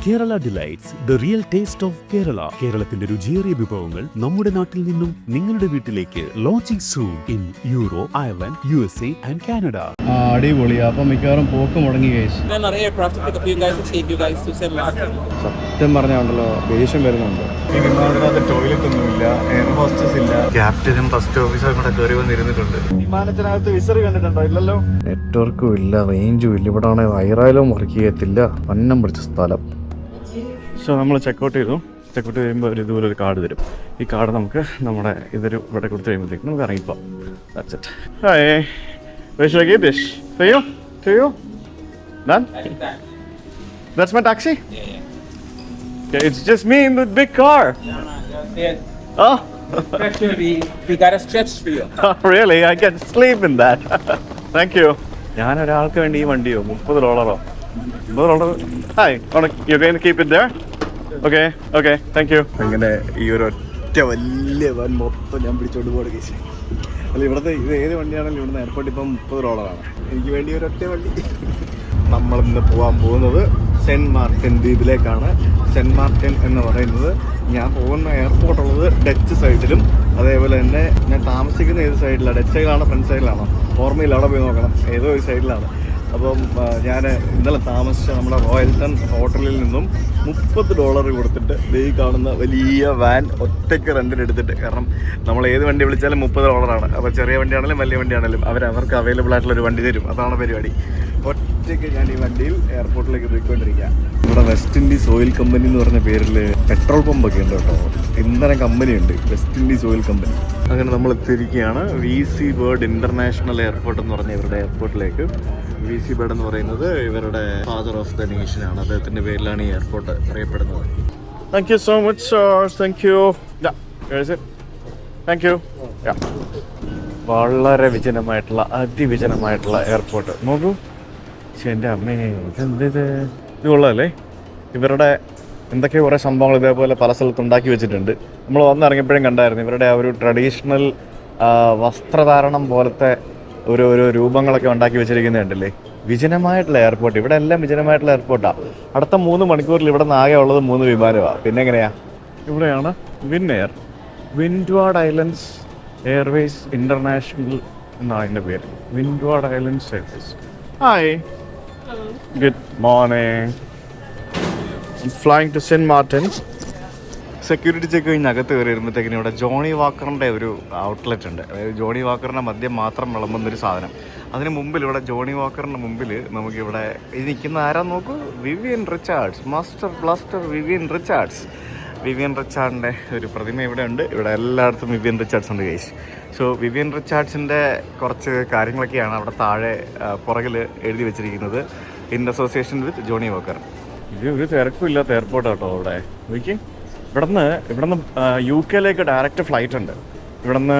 Kerala delights the real taste of Kerala. കേരളത്തിന്റെ രുചിയേറിയ വിഭവങ്ങൾ നമ്മുടെ നാട്ടിൽ നിന്നും നിങ്ങളുടെ വീട്ടിലേക്ക്. Launching soon in euro, Ireland, USA and Canada. അടിപൊളിയാ. അപ്പം മിക്കവാറും പോക്ക് മുടങ്ങി കഴിച്ചു. സത്യം പറഞ്ഞാണ്ടല്ലോ ദേഷ്യം വരുന്നുണ്ട്. ഈ വിമാനത്തിനകത്ത് ടോയ്ലറ്റ് ഒന്നുമില്ല, എയർ ഹോസ്റ്റസ് ഇല്ല. ക്യാപ്റ്റനും ഫസ്റ്റ് ഓഫീസറും കൂടെ കയറി വന്നിരുന്നിട്ടുണ്ട്. വിമാനത്തിനകത്ത് വിസറി കണ്ടിട്ടുണ്ടോ? ഇല്ലല്ലോ. നെറ്റ്വർക്കും ഇല്ല, റേഞ്ചും ഇല്ല. ഇവിടെ ആണെങ്കിൽ വൈറാലും വർക്ക് ചെയ്യത്തില്ല. പന്നം പിടിച്ച സ്ഥലം. സോ നമ്മൾ ചെക്കൗട്ട് ചെയ്തു. ചെക്കൗട്ട് ചെയ്യുമ്പോൾ ഒരു ഇതുപോലെ ഒരു കാർഡ് തരും. ഈ കാർഡ് നമുക്ക് നമ്മുടെ ഇതൊരു ഇവിടെ കൊടുത്ത് കഴിയുമ്പോഴത്തേക്കും നമുക്ക് ഇറങ്ങിപ്പോ. That's it. Hi. Where should I give this? To you? To you? Done? That's my taxi? Yeah. Okay, it's just me in the big car. Oh. We got a stretch for you. Oh, really? I can sleep in that. Thank you. ഞാൻ ഒരാൾക്ക് വേണ്ടി ഈ വണ്ടിയോ $30. $30. Hi. You're going to keep it there? Okay. Okay. Thank you. അങ്ങനെ ഈ ഒരു ഒറ്റ വലിയ വൻ മൊത്തം ഞാൻ പിടിച്ചോണ്ട് പോകണം കേസ്. അല്ല ഇവിടുത്തെ ഇത് ഏത് വണ്ടിയാണെങ്കിലും ഇവിടുന്ന് എയർപോർട്ട് ഇപ്പം $30. എനിക്ക് വേണ്ടി ഒരൊറ്റ വണ്ടി. നമ്മളിന്ന് പോകാൻ പോകുന്നത് സെൻറ്റ് മാർട്ടിൻ ദ്വീപിലേക്കാണ്. സെൻറ്റ് മാർട്ടിൻ എന്ന് പറയുന്നത് ഞാൻ പോകുന്ന എയർപോർട്ടുള്ളത് ഡച്ച് സൈഡിലും അതേപോലെ തന്നെ ഞാൻ താമസിക്കുന്ന ഏത് സൈഡിലാണ്, ഡച്ച് സൈഡിലാണോ ഫ്രണ്ട് സൈഡിലാണോ ഓർമ്മയില്ല, അവിടെ പോയി നോക്കണം. ഏതോ ഒരു സൈഡിലാണ്. അപ്പം ഞാൻ ഇന്നലെ താമസിച്ച നമ്മുടെ റോയൽട്ടൺ ഹോട്ടലിൽ നിന്നും $30 കൊടുത്തിട്ട് ഈ കാണുന്ന വലിയ വാൻ ഒറ്റയ്ക്ക് റെൻറ്റിനെടുത്തിട്ട്, കാരണം നമ്മൾ ഏത് വണ്ടി വിളിച്ചാലും $30. അപ്പോൾ ചെറിയ വണ്ടിയാണെങ്കിലും വലിയ വണ്ടിയാണെങ്കിലും അവർക്ക് അവൈലബിൾ ആയിട്ടുള്ളൊരു വണ്ടി തരും. അതാണ് പരിപാടി. ഒറ്റയ്ക്ക് ഞാൻ ഈ വണ്ടിയിൽ എയർപോർട്ടിലേക്ക് പോയിക്കൊണ്ടിരിക്കുക. ഇവിടെ വെസ്റ്റ് ഇൻഡീസ് ഓയിൽ കമ്പനി എന്ന് പറഞ്ഞ പേരിൽ പെട്രോൾ പമ്പൊക്കെ ഉണ്ട് കേട്ടോ. ഇന്ധന കമ്പനിയുണ്ട്, വെസ്റ്റ് ഇൻഡീസ് ഓയിൽ കമ്പനി. അങ്ങനെ നമ്മൾ എത്തിയിരിക്കുകയാണ് VC ബേർഡ് ഇൻ്റർനാഷണൽ എയർപോർട്ട് എന്ന് പറഞ്ഞ ഇവരുടെ എയർപോർട്ടിലേക്ക്. VC ബേർഡ് എന്ന് പറയുന്നത് ഇവരുടെ ഫാദർ ഓഫ് ദ നേഷനാണ്. അദ്ദേഹത്തിൻ്റെ പേരിലാണ് ഈ എയർപോർട്ട് അറിയപ്പെടുന്നത്. Thank you so much sir. Thank you. Thank you. വളരെ വിജനമായിട്ടുള്ള അതിവിജനമായിട്ടുള്ള എയർപോർട്ട്. നോക്കൂ, എൻ്റെ അമ്മേ, ഇതെന്ത് ഇത് കൊള്ളാമല്ലേ. ഇവരുടെ എന്തൊക്കെയോ കുറേ സംഭവങ്ങൾ ഇതേപോലെ പല സ്ഥലത്ത് ഉണ്ടാക്കി വെച്ചിട്ടുണ്ട്. നമ്മൾ വന്നിറങ്ങിയപ്പോഴും കണ്ടായിരുന്നു ഇവരുടെ ആ ഒരു ട്രഡീഷണൽ വസ്ത്രധാരണം പോലത്തെ ഒരു രൂപങ്ങളൊക്കെ ഉണ്ടാക്കി വെച്ചിരിക്കുന്നുണ്ടല്ലേ. വിജനമായിട്ടുള്ള എയർപോർട്ട്, ഇവിടെ എല്ലാം വിജനമായിട്ടുള്ള എയർപോർട്ടാണ്. അടുത്ത 3 മണിക്കൂറിൽ ഇവിടെ നിന്ന് ആകെ ഉള്ളത് 3 വിമാനമാണ്. പിന്നെ എങ്ങനെയാ? ഇവിടെയാണ് Winair, Windward Islands Airways International എന്നാണ് അതിൻ്റെ പേര്. Windward Islands Airways. Hi, good morning. Flying to Saint Martin. Security check കഴിഞ്ഞ് അകത്ത് കയറി വരുമ്പോഴത്തേക്കിനും ഇവിടെ ജോണി വാക്കറിൻ്റെ ഒരു ഔട്ട്ലെറ്റ് ഉണ്ട്. അതായത് ജോണി വാക്കറിൻ്റെ മദ്യം മാത്രം വിളമ്പുന്നൊരു സാധനം. അതിന് മുമ്പിൽ ഇവിടെ ജോണി വാക്കറിൻ്റെ മുമ്പിൽ നമുക്കിവിടെ ഇത് നിൽക്കുന്ന ആരാ നോക്കൂ, Vivian Richards, master blaster Vivian Richards. Vivian റിച്ചാർഡിൻ്റെ ഒരു പ്രതിമ ഇവിടെ ഉണ്ട്. ഇവിടെ എല്ലായിടത്തും വിവിയൻ റിച്ചാർഡ്സ് ഉണ്ട് ഗൈസ്. സോ വിവിയൻ റിച്ചാർഡ്സിൻ്റെ കുറച്ച് കാര്യങ്ങളൊക്കെയാണ് അവിടെ താഴെ പുറകിൽ എഴുതി വെച്ചിരിക്കുന്നത്. In association with Johnnie Walker. ഇത് ഒരു തിരക്കും ഇല്ലാത്ത എയർപോർട്ടാണ് കേട്ടോ ഇവിടെ. നോക്കി, ഇവിടുന്ന് UK ഡയറക്റ്റ് ഫ്ലൈറ്റ് ഉണ്ട്. ഇവിടുന്ന്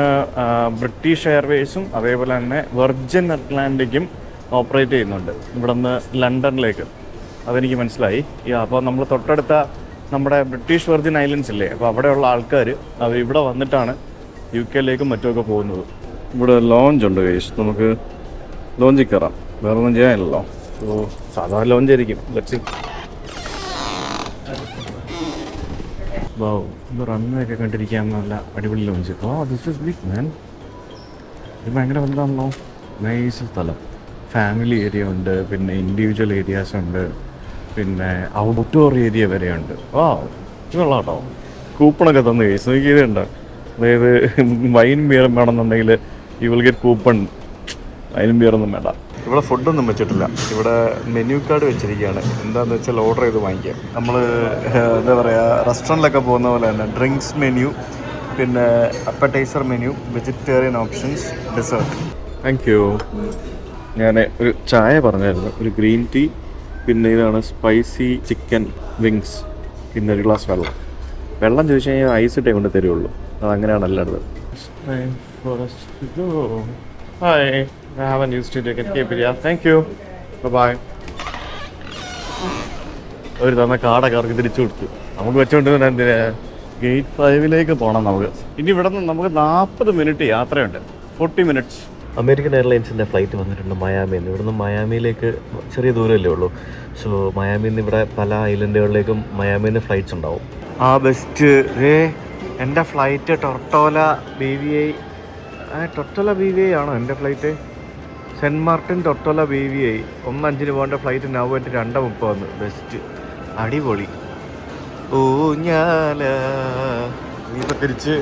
ബ്രിട്ടീഷ് എയർവേസും അതേപോലെ തന്നെ വെർജിൻ അറ്റ്ലാന്റിക്കും ഓപ്പറേറ്റ് ചെയ്യുന്നുണ്ട് ഇവിടുന്ന് ലണ്ടനിലേക്ക്. അതെനിക്ക് മനസ്സിലായി. അപ്പോൾ നമ്മൾ തൊട്ടടുത്ത നമ്മുടെ ബ്രിട്ടീഷ് വെർജിൻ ഐലൻഡ്സ് ഇല്ലേ, അപ്പോൾ അവിടെയുള്ള ആൾക്കാർ അവർ ഇവിടെ വന്നിട്ടാണ് UK മറ്റുമൊക്കെ പോകുന്നത്. ഇവിടെ ലോഞ്ച് ഉണ്ട് ഗൈസ്. നമുക്ക് ലോഞ്ചിൽ കയറാം, വേറെ ഒന്നും ചെയ്യാനില്ലല്ലോ. സോ സാധാരണ ലോഞ്ച് ആയിരിക്കും. ഇത് റൺവേ കണ്ടിരിക്കാൻ നല്ല അടിപൊളി lounge. This is big man. ഇത് ഭയങ്കര വലുതാണല്ലോ. നൈസ് സ്ഥലം. ഫാമിലി ഏരിയ ഉണ്ട്, പിന്നെ ഇൻഡിവിജ്വൽ ഏരിയാസ് ഉണ്ട്, പിന്നെ ഔട്ട്ഡോർ ഏരിയ വരെ ഉണ്ട്. ഇത് കൊള്ളാം കേട്ടോ. കൂപ്പണൊക്കെ തന്നു കേസ്. നോക്കി ഇതുണ്ട്. അതായത് വൈൻ ബിയറും വേണമെന്നുണ്ടെങ്കിൽ യു വിൽ ഗെറ്റ് കൂപ്പൺ. വൈനും ബിയറൊന്നും വേണ്ട. ഇവിടെ ഫുഡൊന്നും വെച്ചിട്ടില്ല. ഇവിടെ മെനു കാർഡ് വെച്ചിരിക്കുകയാണ്. എന്താണെന്ന് വെച്ചാൽ ഓർഡർ ചെയ്ത് വാങ്ങിക്കാം. നമ്മൾ എന്താ പറയുക, റെസ്റ്റോറൻറ്റിലൊക്കെ പോകുന്ന പോലെ തന്നെ ഡ്രിങ്ക്സ് മെനു, പിന്നെ appetizer menu, vegetarian options, dessert. Thank you. ഞാൻ ഒരു ചായ പറഞ്ഞായിരുന്നു, ഒരു ഗ്രീൻ ടീ, പിന്നെ ഇതാണ് സ്പൈസി ചിക്കൻ വിങ്സ്, പിന്നെ ഒരു ഗ്ലാസ് വെള്ളം ചോദിച്ചു കഴിഞ്ഞാൽ ഐസ് ഇട്ടേ കൊണ്ട് തരുള്ളൂ. അതങ്ങനെയാണ് എല്ലായിടത്തും. Hi, I haven't used it. You can keep it. Yeah, thank you. Bye-bye. ഒരു തന്ന കാടൊക്കെ അവർക്ക് തിരിച്ചു കൊടുത്തു. നമുക്ക് വെച്ചുകൊണ്ടിരുന്ന എന്തിനാ, ഗേറ്റ് 5 പോകണം നമുക്ക്. ഇനി ഇവിടെ നിന്ന് നമുക്ക് 40 മിനിറ്റ് യാത്രയുണ്ട്. 40 മിനിറ്റ്സ്. അമേരിക്കൻ എയർലൈൻസിൻ്റെ ഫ്ലൈറ്റ് വന്നിട്ടുണ്ട് മയാമിയിൽ നിന്ന്. ഇവിടുന്ന് മയാമിയിലേക്ക് ചെറിയ ദൂരമല്ലേ ഉള്ളൂ. സോ മയാമിയിൽ നിന്ന് ഇവിടെ പല ഐലൻഡുകളിലേക്കും മയാമിയിൽ നിന്ന് ഫ്ലൈറ്റ്സ് ഉണ്ടാവും. ആ ബെസ്റ്റ് എൻ്റെ ഫ്ലൈറ്റ് ടൊർട്ടോല BVI ടൊർട്ടോല BVI ആണോ എൻ്റെ ഫ്ലൈറ്റ്? സെൻറ്റ് മാർട്ടിൻ ടൊർട്ടോല BVI 1:05 പോകേണ്ട ഫ്ലൈറ്റ് നവംബർ 2:30 ബെസ്റ്റ്, അടിപൊളി. ഞാല ഇനിയിപ്പോൾ തിരിച്ച്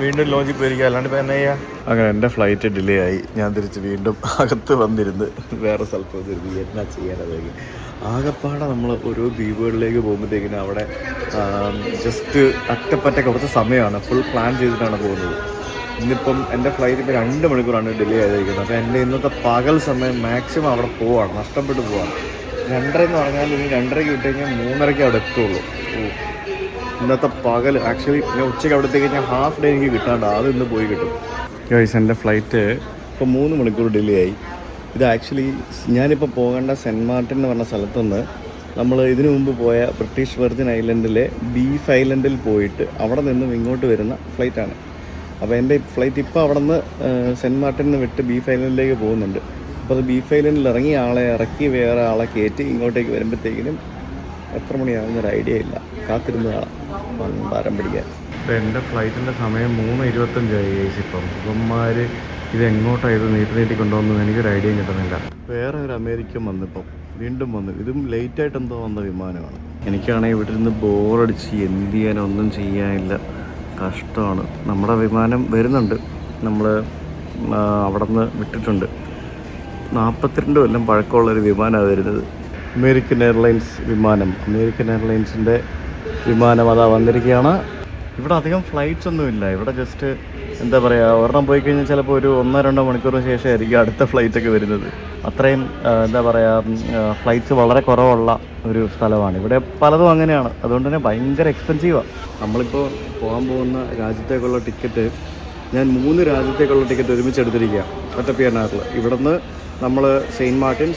വീണ്ടും ലോഞ്ചിൽ പോയിരിക്കുക, അല്ലാണ്ട് ഇപ്പം എന്നാ ചെയ്യുക? അങ്ങനെ എൻ്റെ ഫ്ലൈറ്റ് ഡിലേ ആയി. ഞാൻ തിരിച്ച് വീണ്ടും അകത്ത് വന്നിരുന്ന് വേറെ സ്ഥലത്ത് വന്നിരുന്നു. എന്നാ ചെയ്യാനതൊക്കെ ആകെപ്പാടെ നമ്മൾ ഓരോ ദ്വീപുകളിലേക്ക് പോകുമ്പോഴത്തേക്കിനും അവിടെ ജസ്റ്റ് അറ്റപ്പറ്റ കുറച്ച് സമയമാണ്, ഫുൾ പ്ലാൻ ചെയ്തിട്ടാണ് പോകുന്നത്. ഇന്നിപ്പം എൻ്റെ ഫ്ലൈറ്റ് ഇപ്പോൾ 2 മണിക്കൂറാണ് ഡിലേ ആയിരിക്കുന്നത്. അപ്പോൾ എൻ്റെ ഇന്നത്തെ പകൽ സമയം മാക്സിമം അവിടെ പോവാണ്, നഷ്ടപ്പെട്ടു പോവാണ്. 2:30 എന്ന് പറഞ്ഞാൽ ഇനി 2:30 വിട്ട് കഴിഞ്ഞാൽ 3:30 അവിടെ എത്തുള്ളൂ. ഇന്നത്തെ പകൽ ആക്ച്വലി ഞാൻ ഉച്ചയ്ക്ക് അവിടെ കഴിഞ്ഞാൽ ഹാഫ് ഡേ എനിക്ക് കിട്ടാണ്ട്, അത് ഇന്ന് പോയി കിട്ടും. ഗൈസ് എൻ്റെ ഫ്ലൈറ്റ് ഇപ്പോൾ 3 മണിക്കൂർ ഡിലേ ആയി. ഇത് ആക്ച്വലി ഞാനിപ്പോൾ പോകേണ്ട സെൻറ്റ് മാർട്ടിൻ എന്ന് പറഞ്ഞ സ്ഥലത്തുനിന്ന് നമ്മൾ ഇതിനു മുമ്പ് പോയ ബ്രിട്ടീഷ് വെർജിൻ ഐലൻഡിലെ ബീഫ് ഐലൻഡിൽ പോയിട്ട് അവിടെ നിന്നും ഇങ്ങോട്ട് വരുന്ന ഫ്ലൈറ്റാണ്. അപ്പോൾ എൻ്റെ ഫ്ലൈറ്റ് ഇപ്പോൾ അവിടെ നിന്ന് സെൻറ്റ് മാർട്ടിൽ നിന്ന് വിട്ട് ബീഫ് ഐലൻഡിലേക്ക് പോകുന്നുണ്ട്. അപ്പോൾ അത് ബീഫ് ഐലൻഡിൽ ഇറങ്ങി ആളെ ഇറക്കി വേറെ ആളെ കയറ്റി ഇങ്ങോട്ടേക്ക് വരുമ്പോഴത്തേക്കിനും എത്ര മണിയാകുന്നൊരു ഐഡിയ ഇല്ല. കാത്തിരുന്ന് കാണാം പണ്ടാരം പിടിക്കാൻ. ഇപ്പോൾ എൻ്റെ ഫ്ലൈറ്റിൻ്റെ സമയം 3:25 ഇപ്പം. ഇവന്മാർ ഇതെങ്ങോട്ടാണ് ഇത് നീട്ടി കൊണ്ടുവന്നത് എനിക്കൊരു ഐഡിയയും കിട്ടുന്നില്ല. വേറെ ഒരു അമേരിക്കൻ വന്നിപ്പം വീണ്ടും വന്നു. ഇതും ലേറ്റായിട്ട് എന്തോ വന്ന വിമാനമാണ്. എനിക്കാണെങ്കിൽ ഇവിടെ നിന്ന് ബോറടിച്ച് എന്ത് ചെയ്യാനൊന്നും ചെയ്യാനില്ല, കഷ്ടമാണ്. നമ്മുടെ വിമാനം വരുന്നുണ്ട്, നമ്മൾ അവിടെ നിന്ന് വിട്ടിട്ടുണ്ട്. 42 കൊല്ലം പഴക്കമുള്ളൊരു വിമാനമാണ് വരുന്നത്. അമേരിക്കൻ എയർലൈൻസ് വിമാനം, അമേരിക്കൻ എയർലൈൻസിൻ്റെ വിമാനം അതാ വന്നിരിക്കുകയാണ്. ഇവിടെ അധികം ഫ്ലൈറ്റ്സ് ഒന്നുമില്ല. ഇവിടെ ജസ്റ്റ് എന്താ പറയുക, ഒരെണ്ണം പോയി കഴിഞ്ഞാൽ ചിലപ്പോൾ ഒരു 1-2 മണിക്കൂറിന് ശേഷമായിരിക്കും അടുത്ത ഫ്ലൈറ്റൊക്കെ വരുന്നത്. അത്രയും എന്താ പറയുക, ഫ്ലൈറ്റ്സ് വളരെ കുറവുള്ള ഒരു സ്ഥലമാണ്. ഇവിടെ പലതും അങ്ങനെയാണ്. അതുകൊണ്ട് തന്നെ ഭയങ്കര എക്സ്പെൻസീവാണ്. നമ്മളിപ്പോൾ പോകാൻ പോകുന്ന രാജ്യത്തേക്കുള്ള ടിക്കറ്റ് ഞാൻ 3 രാജ്യത്തേക്കുള്ള ടിക്കറ്റ് ഒരുമിച്ച് എടുത്തിരിക്കുക ഒറ്റപ്പിയറിനകത്ത്. ഇവിടുന്ന് നമ്മൾ സെയിൻറ്റ് മാർട്ടിൻ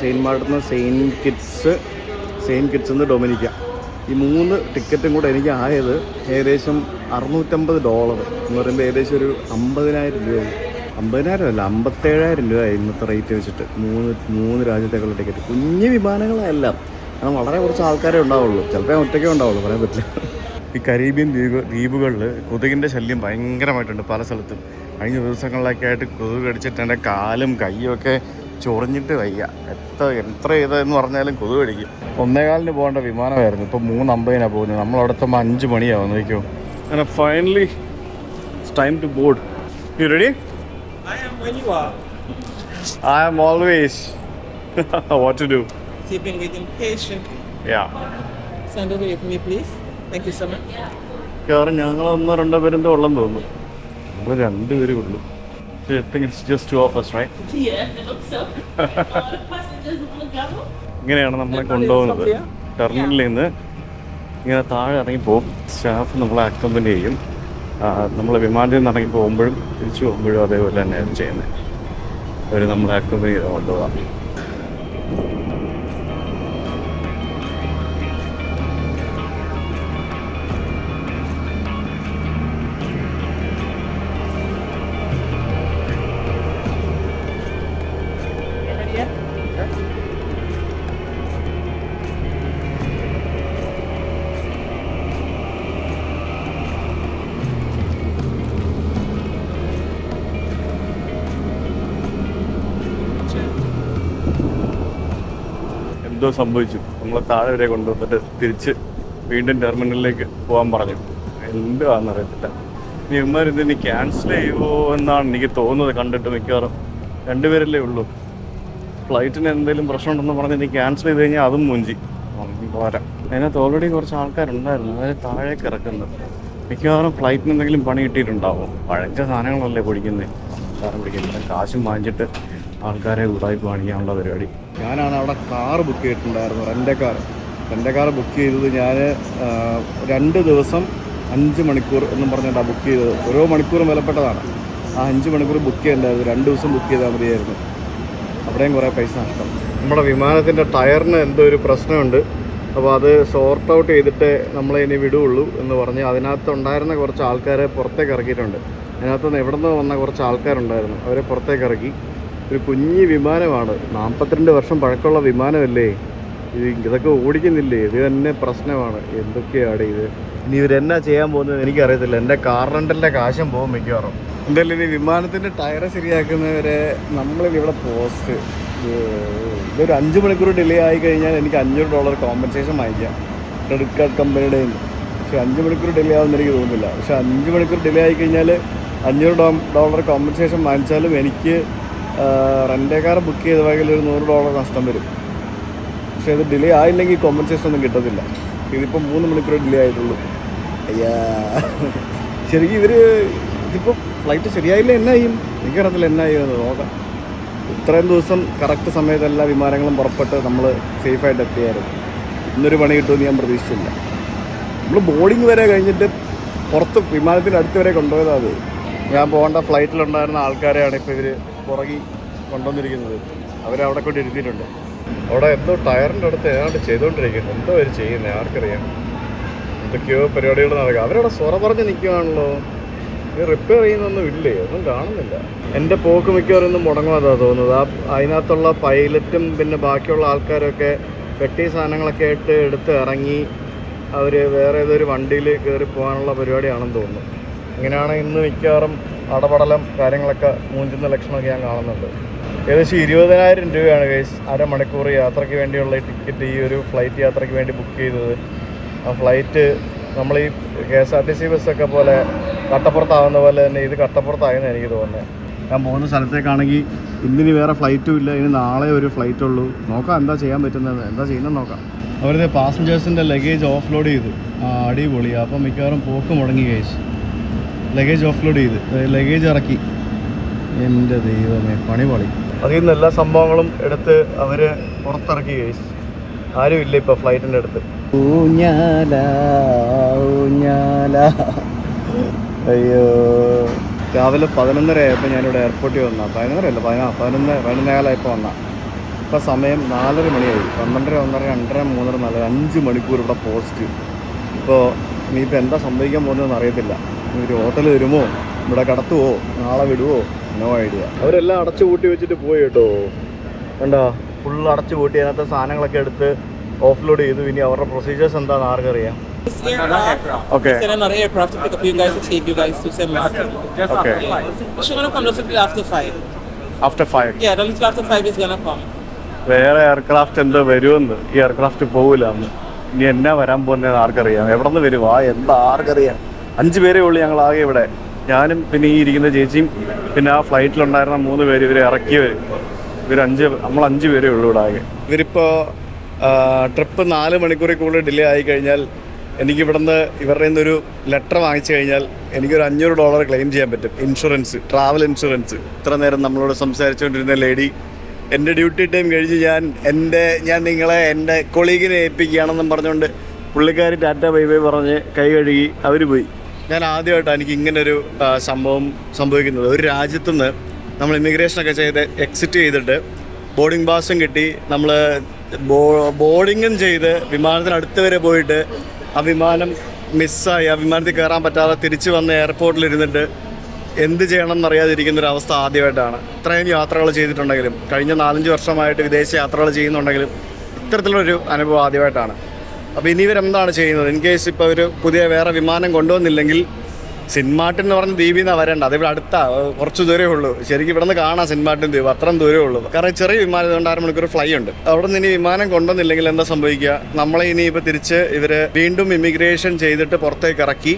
സെയിൻറ്റ് കിറ്റ്സ് നിന്ന് ഡൊമിനിക്ക, ഈ 3 ടിക്കറ്റും കൂടെ എനിക്ക് ആയത് ഏകദേശം $650 എന്ന് പറയുമ്പോൾ ഏകദേശം ഒരു 50,000 രൂപയായി. 50,000 അല്ല 57,000 രൂപയായി ഇന്നത്തെ റേറ്റ് വെച്ചിട്ട്. 3 രാജ്യത്തേക്കുള്ള ടിക്കറ്റ്. കുഞ്ഞു വിമാനങ്ങളെല്ലാം, കാരണം വളരെ കുറച്ച് ആൾക്കാരേ ഉണ്ടാവുള്ളൂ. ചിലപ്പോൾ ഒറ്റയ്ക്കേ ഉണ്ടാവുള്ളൂ, പറയാൻ പറ്റില്ല. ഈ കരീബിയൻ ദ്വീപുകളിൽ കൊതുകിൻ്റെ ശല്യം ഭയങ്കരമായിട്ടുണ്ട് പല സ്ഥലത്തും. കഴിഞ്ഞ ദിവസങ്ങളിലൊക്കെ ആയിട്ട് കൊതുക് കടിച്ചിട്ട് എൻ്റെ കാലും കയ്യും ഒക്കെ ചൊറിഞ്ഞിട്ട് വയ്യ. എത്ര ചെയ്തെന്ന് പറഞ്ഞാലും കൊതുക് കടിക്കും. 1:15 പോകേണ്ട വിമാനമായിരുന്നു, ഇപ്പോൾ 3:50 പോകുന്നത്. നമ്മൾ അവിടെ എത്തുമ്പോൾ 5 മണിയാവും. നോക്കിയോ. അങ്ങനെ finally it's time to board. You ready? I am when you are. I am always what to do. Sipping with impatient. Yeah. Stand over with me, please. Thank you so much. കാരണം ഞങ്ങൾ 1-2 പേരെന്തോ ഉള്ളെന്ന് തോന്നുന്നു. നമ്മൾ 2 പേരേ ഉള്ളൂ. I think it's just 2 of us, right? Yeah, it looks so. All the passengers will go. ഇങ്ങനെയാണ് നമ്മളെ കൊണ്ടുപോകുന്നത്. ടെർമിനലിൽ നിന്ന് ഇങ്ങനെ താഴെ ഇറങ്ങിപ്പോവും. സ്റ്റാഫ് നമ്മളെ അക്കമ്പനി ചെയ്യും. നമ്മൾ വിമാനത്തിൽ നിന്ന് ഇറങ്ങി പോകുമ്പോഴും തിരിച്ചു പോകുമ്പോഴും അതേപോലെ തന്നെയാണ് ചെയ്യുന്നത്. അവർ നമ്മളെ അക്കമ്പനി ചെയ്ത് കൊണ്ടുപോകാം. എന്തോ സംഭവിച്ചു. നമ്മളെ താഴെ വരെ കൊണ്ടുവന്നിട്ട് തിരിച്ച് വീണ്ടും ടെർമിനലിലേക്ക് പോകാൻ പറഞ്ഞു. എന്തുവാണെന്ന് അറിയത്തില്ല. ഇനി ഇവന്മാർ ഇതിന് ക്യാൻസൽ ചെയ്യുമോ എന്നാണ് എനിക്ക് തോന്നുന്നത് കണ്ടിട്ട്. മിക്കവാറും 2 പേരല്ലേ ഉള്ളൂ. ഫ്ലൈറ്റിന് എന്തെങ്കിലും പ്രശ്നമുണ്ടെന്ന് പറഞ്ഞ് ഇനി ക്യാൻസൽ ചെയ്ത് കഴിഞ്ഞാൽ അതും മുഞ്ചി പോരാ. അതിനകത്ത് ഓൾറെഡി കുറച്ച് ആൾക്കാരുണ്ടായിരുന്നു, അതായത് താഴേക്ക് ഇറക്കുന്നത്. മിക്കവാറും ഫ്ലൈറ്റിന് എന്തെങ്കിലും പണി കിട്ടിയിട്ടുണ്ടാവും. പഴച്ച സാധനങ്ങളല്ലേ പൊടിക്കുന്നത്. സാധനം പിടിക്കുന്നത് കാശും വാങ്ങിച്ചിട്ട് ആൾക്കാരെ ഉടായ്പ കാണിക്കാനുള്ള പരിപാടി. ഞാനാണ് അവിടെ കാറ് ബുക്ക് ചെയ്തിട്ടുണ്ടായിരുന്നു, റെൻ്റ് കാർ ബുക്ക് ചെയ്തത് ഞാൻ 2 ദിവസം 5 മണിക്കൂർ എന്നും പറഞ്ഞിട്ടാണ് ബുക്ക് ചെയ്തത്. ഓരോ മണിക്കൂറും വിലപ്പെട്ടതാണ്. ആ 5 മണിക്കൂർ ബുക്ക് ചെയ്യണ്ടായിരുന്നു. 2 ദിവസം ബുക്ക് ചെയ്താൽ മതിയായിരുന്നു. അവിടെയും കുറേ പൈസ നഷ്ടം. നമ്മുടെ വിമാനത്തിൻ്റെ ടയറിന് എന്തോ ഒരു പ്രശ്നമുണ്ട്. അപ്പോൾ അത് സോർട്ട് ഔട്ട് ചെയ്തിട്ട് നമ്മളെ ഇനി വിടുകയുള്ളൂ എന്ന് പറഞ്ഞ് അതിനകത്ത് ഉണ്ടായിരുന്ന കുറച്ച് ആൾക്കാരെ പുറത്തേക്ക് ഇറക്കിയിട്ടുണ്ട്. അതിനകത്തുനിന്ന് എവിടെ നിന്ന് വന്ന കുറച്ച് ആൾക്കാരുണ്ടായിരുന്നു, അവരെ പുറത്തേക്ക് ഇറക്കി. ഒരു കുഞ്ഞി വിമാനമാണ്, 42 വർഷം പഴക്കമുള്ള വിമാനമല്ലേ ഇതൊക്കെ ഓടിക്കുന്നില്ലേ? ഇത് തന്നെ പ്രശ്നമാണ്. എന്തൊക്കെയാണ് ഇത്? ഇനി ഇവരെന്നാ ചെയ്യാൻ പോകുന്നത് എനിക്കറിയത്തില്ല. എൻ്റെ കാർ റെൻ്റലിൻ്റെ കാശും പോകും മിക്കവാറും. എന്തായാലും ഇനി വിമാനത്തിൻ്റെ ടയറ് ശരിയാക്കുന്നവരെ നമ്മളിവിടെ പോസ്റ്റ് ഇതൊരു 5 മണിക്കൂർ ഡിലേ ആയി കഴിഞ്ഞാൽ എനിക്ക് $500 കോമ്പൻസേഷൻ വാങ്ങിക്കാം ക്രെഡിറ്റ് കാർഡ് കമ്പനിയുടെ. പക്ഷേ 5 മണിക്കൂർ ഡിലേ ആവുമെന്ന് എനിക്ക് തോന്നുന്നില്ല. പക്ഷേ 5 മണിക്കൂർ ഡിലേ ആയി കഴിഞ്ഞാൽ $500 കോമ്പൻസേഷൻ വാങ്ങിച്ചാലും എനിക്ക് റെൻ്റേ കാർ ബുക്ക് ചെയ്ത വകയിൽ ഒരു $100 നഷ്ടം വരും. പക്ഷേ അത് ഡിലേ ആയില്ലെങ്കിൽ കോമ്പൻസേഷൻ ഒന്നും കിട്ടത്തില്ല. ഇതിപ്പോൾ 3 മണിക്കൂർ ഡിലേ ആയിട്ടുള്ളൂ. അയ്യാ, ശരിക്കും ഇതിപ്പോൾ ഫ്ലൈറ്റ് ശരിയായില്ല എന്നായും എനിക്കറിയത്തില്ല എന്നായിരുന്നു. നോക്കാം. ഇത്രയും ദിവസം കറക്റ്റ് സമയത്ത് എല്ലാ വിമാനങ്ങളും പുറപ്പെട്ട് നമ്മൾ സേഫായിട്ട് എത്തിയായിരുന്നു. ഇന്നൊരു പണി കിട്ടുമെന്ന് ഞാൻ പ്രതീക്ഷിച്ചില്ല. നമ്മൾ ബോർഡിങ് വരെ കഴിഞ്ഞിട്ട് പുറത്ത് വിമാനത്തിൻ്റെ അടുത്ത് വരെ കൊണ്ടുപോയതാണ്. ഞാൻ പോകേണ്ട ഫ്ലൈറ്റിലുണ്ടായിരുന്ന ആൾക്കാരെയാണ് ഇപ്പോൾ ഇവർ പുറകി കൊണ്ടുവന്നിരിക്കുന്നത്. അവരവിടെ കൊണ്ട് ഇരുത്തിയിട്ടുണ്ട്. അവിടെ എന്തോ ടയറിൻ്റെ അടുത്ത് ഏതാണ്ട് ചെയ്തുകൊണ്ടിരിക്കുന്നു. എന്തോ അവർ ചെയ്യുന്നത് ആർക്കറിയാം. എന്തൊക്കെയോ പരിപാടികൾ നടക്കുക. അവരവിടെ സ്വറ പറഞ്ഞ് നിൽക്കുകയാണല്ലോ. ഇത് റിപ്പയർ ചെയ്യുന്നൊന്നും ഇല്ലേ? ഒന്നും കാണുന്നില്ല. എൻ്റെ പോക്ക് മിക്കവാറും ഒന്നും മുടങ്ങുന്നതാണ് തോന്നുന്നത്. അതിനകത്തുള്ള പൈലറ്റും പിന്നെ ബാക്കിയുള്ള ആൾക്കാരൊക്കെ പെട്ടി സാധനങ്ങളൊക്കെ ആയിട്ട് എടുത്ത് ഇറങ്ങി അവർ വേറെ ഏതൊരു വണ്ടിയിൽ കയറി പോകാനുള്ള പരിപാടിയാണെന്ന് തോന്നുന്നു. ഇങ്ങനെയാണ് ഇന്ന് മിക്കവാറും അടപടലം കാര്യങ്ങളൊക്കെ മൂഞ്ചുന്ന ലക്ഷണമൊക്കെ ഞാൻ കാണുന്നുണ്ട്. ഏകദേശം 20,000 രൂപയാണ് ഗൈസ് അരമണിക്കൂർ യാത്രയ്ക്ക് വേണ്ടിയുള്ള ടിക്കറ്റ് ഈ ഒരു ഫ്ലൈറ്റ് യാത്രയ്ക്ക് വേണ്ടി ബുക്ക് ചെയ്തത്. ആ ഫ്ലൈറ്റ് നമ്മൾ ഈ KSRTC ബസ്സൊക്കെ പോലെ കട്ടപ്പുറത്താവുന്ന പോലെ തന്നെ ഇത് കട്ടപ്പുറത്തായെന്ന് എനിക്ക് തോന്നുന്നത്. ഞാൻ പോകുന്ന സ്ഥലത്തേക്കാണെങ്കിൽ ഇന്നിനി വേറെ ഫ്ലൈറ്റും ഇല്ല. ഇനി നാളെ ഒരു ഫ്ലൈറ്റ് ഉള്ളൂ. നോക്കാം എന്താ ചെയ്യാൻ പറ്റുന്നത്, എന്താ ചെയ്യുന്നത് നോക്കാം. അവരുടെ പാസഞ്ചേഴ്സിൻ്റെ ലഗേജ് ഓഫ് ലോഡ് ചെയ്ത് അടിപൊളിയാണ്. അപ്പം മിക്കവാറും പോക്ക് മുടങ്ങി ഗൈസ്. ലഗേജ് ഓഫ് ലോഡ് ചെയ്ത് ലഗേജ് ഇറക്കി. എൻ്റെ ദൈവമേ, പണി പൊളി. അതിൽ നിന്ന് എല്ലാ സംഭവങ്ങളും എടുത്ത് അവർ പുറത്തിറക്കി ഗൈസ്. ആരും ഇല്ല ഇപ്പോൾ ഫ്ലൈറ്റിൻ്റെ അടുത്ത്. ഊഞ്ഞാല ഊഞ്ഞാല. അയ്യോ, രാവിലെ 11:30 ആയപ്പോൾ ഞാനിവിടെ എയർപോർട്ടിൽ വന്നാൽ 11:30 അല്ല 11:15 വന്നാൽ ഇപ്പോൾ സമയം 4:30 മണിയായി. 12, 1:30, 2:30, 3:30, 4, 5 മണിക്കൂർ ഇവിടെ പോസ്റ്റ്. ഇപ്പോൾ ഇനിയിപ്പോൾ എന്താ സംഭവിക്കാൻ പോകുന്നതെന്ന് അറിയത്തില്ല. ഒരു ഹോട്ടൽ വരുമോ, ഇവിടെ കടത്തുവോ, നാളെ വിടുവോ, നോ ഐഡിയ. അവരെല്ലാം അടച്ചു പൂട്ടി വെച്ചിട്ട് പോയി കേട്ടോ. കണ്ടോ, ഫുള്ള് അടച്ചു പൂട്ടി. അതിനകത്ത് സാധനങ്ങളൊക്കെ എടുത്ത് ഓഫ് ലോഡ് ചെയ്തു. ഇനി അവരുടെ പ്രൊസീജിയേഴ്സ് എന്താണെന്ന് ആർക്കറിയാം. This aircraft, Okay. send another aircraft to pick up you guys to take you guys to St. Martin. Okay. Yeah. She's gonna come just a little after 5. After 5. Yeah, the little after 5 is gonna come. വേറെ aircraft എന്തോ വരുമെന്ന്. ഈ aircraft പോകില്ല എന്ന്. ഇനി എന്നാ വരാൻ പോകുന്നതെന്ന് ആർക്കറിയാം. എവിടെ നിന്ന് വരുമോ എന്താ ആർക്കറിയാം. 5 പേരേ ഉള്ളൂ ഞങ്ങൾ ആകെ ഇവിടെ. ഞാനും പിന്നെ ഈ ഇരിക്കുന്ന ചേച്ചിയും പിന്നെ ആ ഫ്ലൈറ്റിലുണ്ടായിരുന്ന 3 പേര് ഇവരെ ഇറക്കിയവർ. നമ്മൾ 5 പേരേ ഉള്ളൂ ഇവിടെ ആകെ. ഇവരിപ്പോൾ ട്രിപ്പ് 4 മണിക്കൂറിൽ കൂടുതൽ ഡിലേ ആയി കഴിഞ്ഞാൽ എനിക്കിവിടുന്ന് ഇവരുടെ നിന്നൊരു ലെറ്റർ വാങ്ങിച്ചു കഴിഞ്ഞാൽ എനിക്കൊരു $500 ക്ലെയിം ചെയ്യാൻ പറ്റും. Insurance, travel insurance. ഇത്ര നേരം നമ്മളോട് സംസാരിച്ചുകൊണ്ടിരുന്ന ലേഡി എൻ്റെ ഡ്യൂട്ടി ടൈം കഴിഞ്ഞ് ഞാൻ നിങ്ങളെ എൻ്റെ കൊളീഗിനെ ഏൽപ്പിക്കുകയാണെന്നും പറഞ്ഞുകൊണ്ട് പുള്ളിക്കാരി ടാറ്റ ബൈ ബൈ പറഞ്ഞ് കൈ കഴുകി അവർ പോയി. ഞാൻ ആദ്യമായിട്ടാണ് എനിക്ക് ഇങ്ങനൊരു സംഭവം സംഭവിക്കുന്നത്. ഒരു രാജ്യത്തുനിന്ന് നമ്മൾ ഇമിഗ്രേഷനൊക്കെ ചെയ്ത് എക്സിറ്റ് ചെയ്തിട്ട് ബോർഡിംഗ് പാസും കിട്ടി, നമ്മൾ ബോർഡിങ്ങും ചെയ്ത് വിമാനത്തിനടുത്ത് വരെ പോയിട്ട് ആ വിമാനം മിസ്സായി, ആ വിമാനത്തിൽ കയറാൻ പറ്റാതെ തിരിച്ച് വന്ന് എയർപോർട്ടിലിരുന്നിട്ട് എന്ത് ചെയ്യണം എന്നറിയാതിരിക്കുന്നൊരവസ്ഥ ആദ്യമായിട്ടാണ്. ഇത്രയും യാത്രകൾ ചെയ്തിട്ടുണ്ടെങ്കിലും കഴിഞ്ഞ 4-5 വർഷമായിട്ട് വിദേശ യാത്രകൾ ചെയ്യുന്നുണ്ടെങ്കിലും ഇത്തരത്തിലുള്ളൊരു അനുഭവം ആദ്യമായിട്ടാണ്. അപ്പോൾ ഇനി ഇവരെന്താണ് ചെയ്യുന്നത്? ഇൻ കേസ് ഇപ്പോൾ ഒരു പുതിയ വേറെ വിമാനം കൊണ്ടുവന്നില്ലെങ്കിൽ സെൻറ്റ് മാർട്ടിൻ എന്ന് പറഞ്ഞ ദ്വീപിൽ നിന്നാണ് വരേണ്ട. അതിവിടെ കുറച്ച് ദൂരമേ ഉള്ളൂ. ശരിക്കും ഇവിടെ നിന്ന് കാണാം സെൻറ്റ് മാർട്ടിൻ ദ്വീപ്, അത്രയും ദൂരമേ ഉള്ളൂ. കാരണം ചെറിയ വിമാനം ഇതുകൊണ്ട് 6 മണിക്കൂർ ഫ്ലൈ ഉണ്ട്. അവിടെ നിന്ന് ഇനി വിമാനം കൊണ്ടുവന്നില്ലെങ്കിൽ എന്താ സംഭവിക്കുക? നമ്മളെ ഇനിയിപ്പോൾ തിരിച്ച് ഇവർ വീണ്ടും ഇമിഗ്രേഷൻ ചെയ്തിട്ട് പുറത്തേക്ക് ഇറക്കി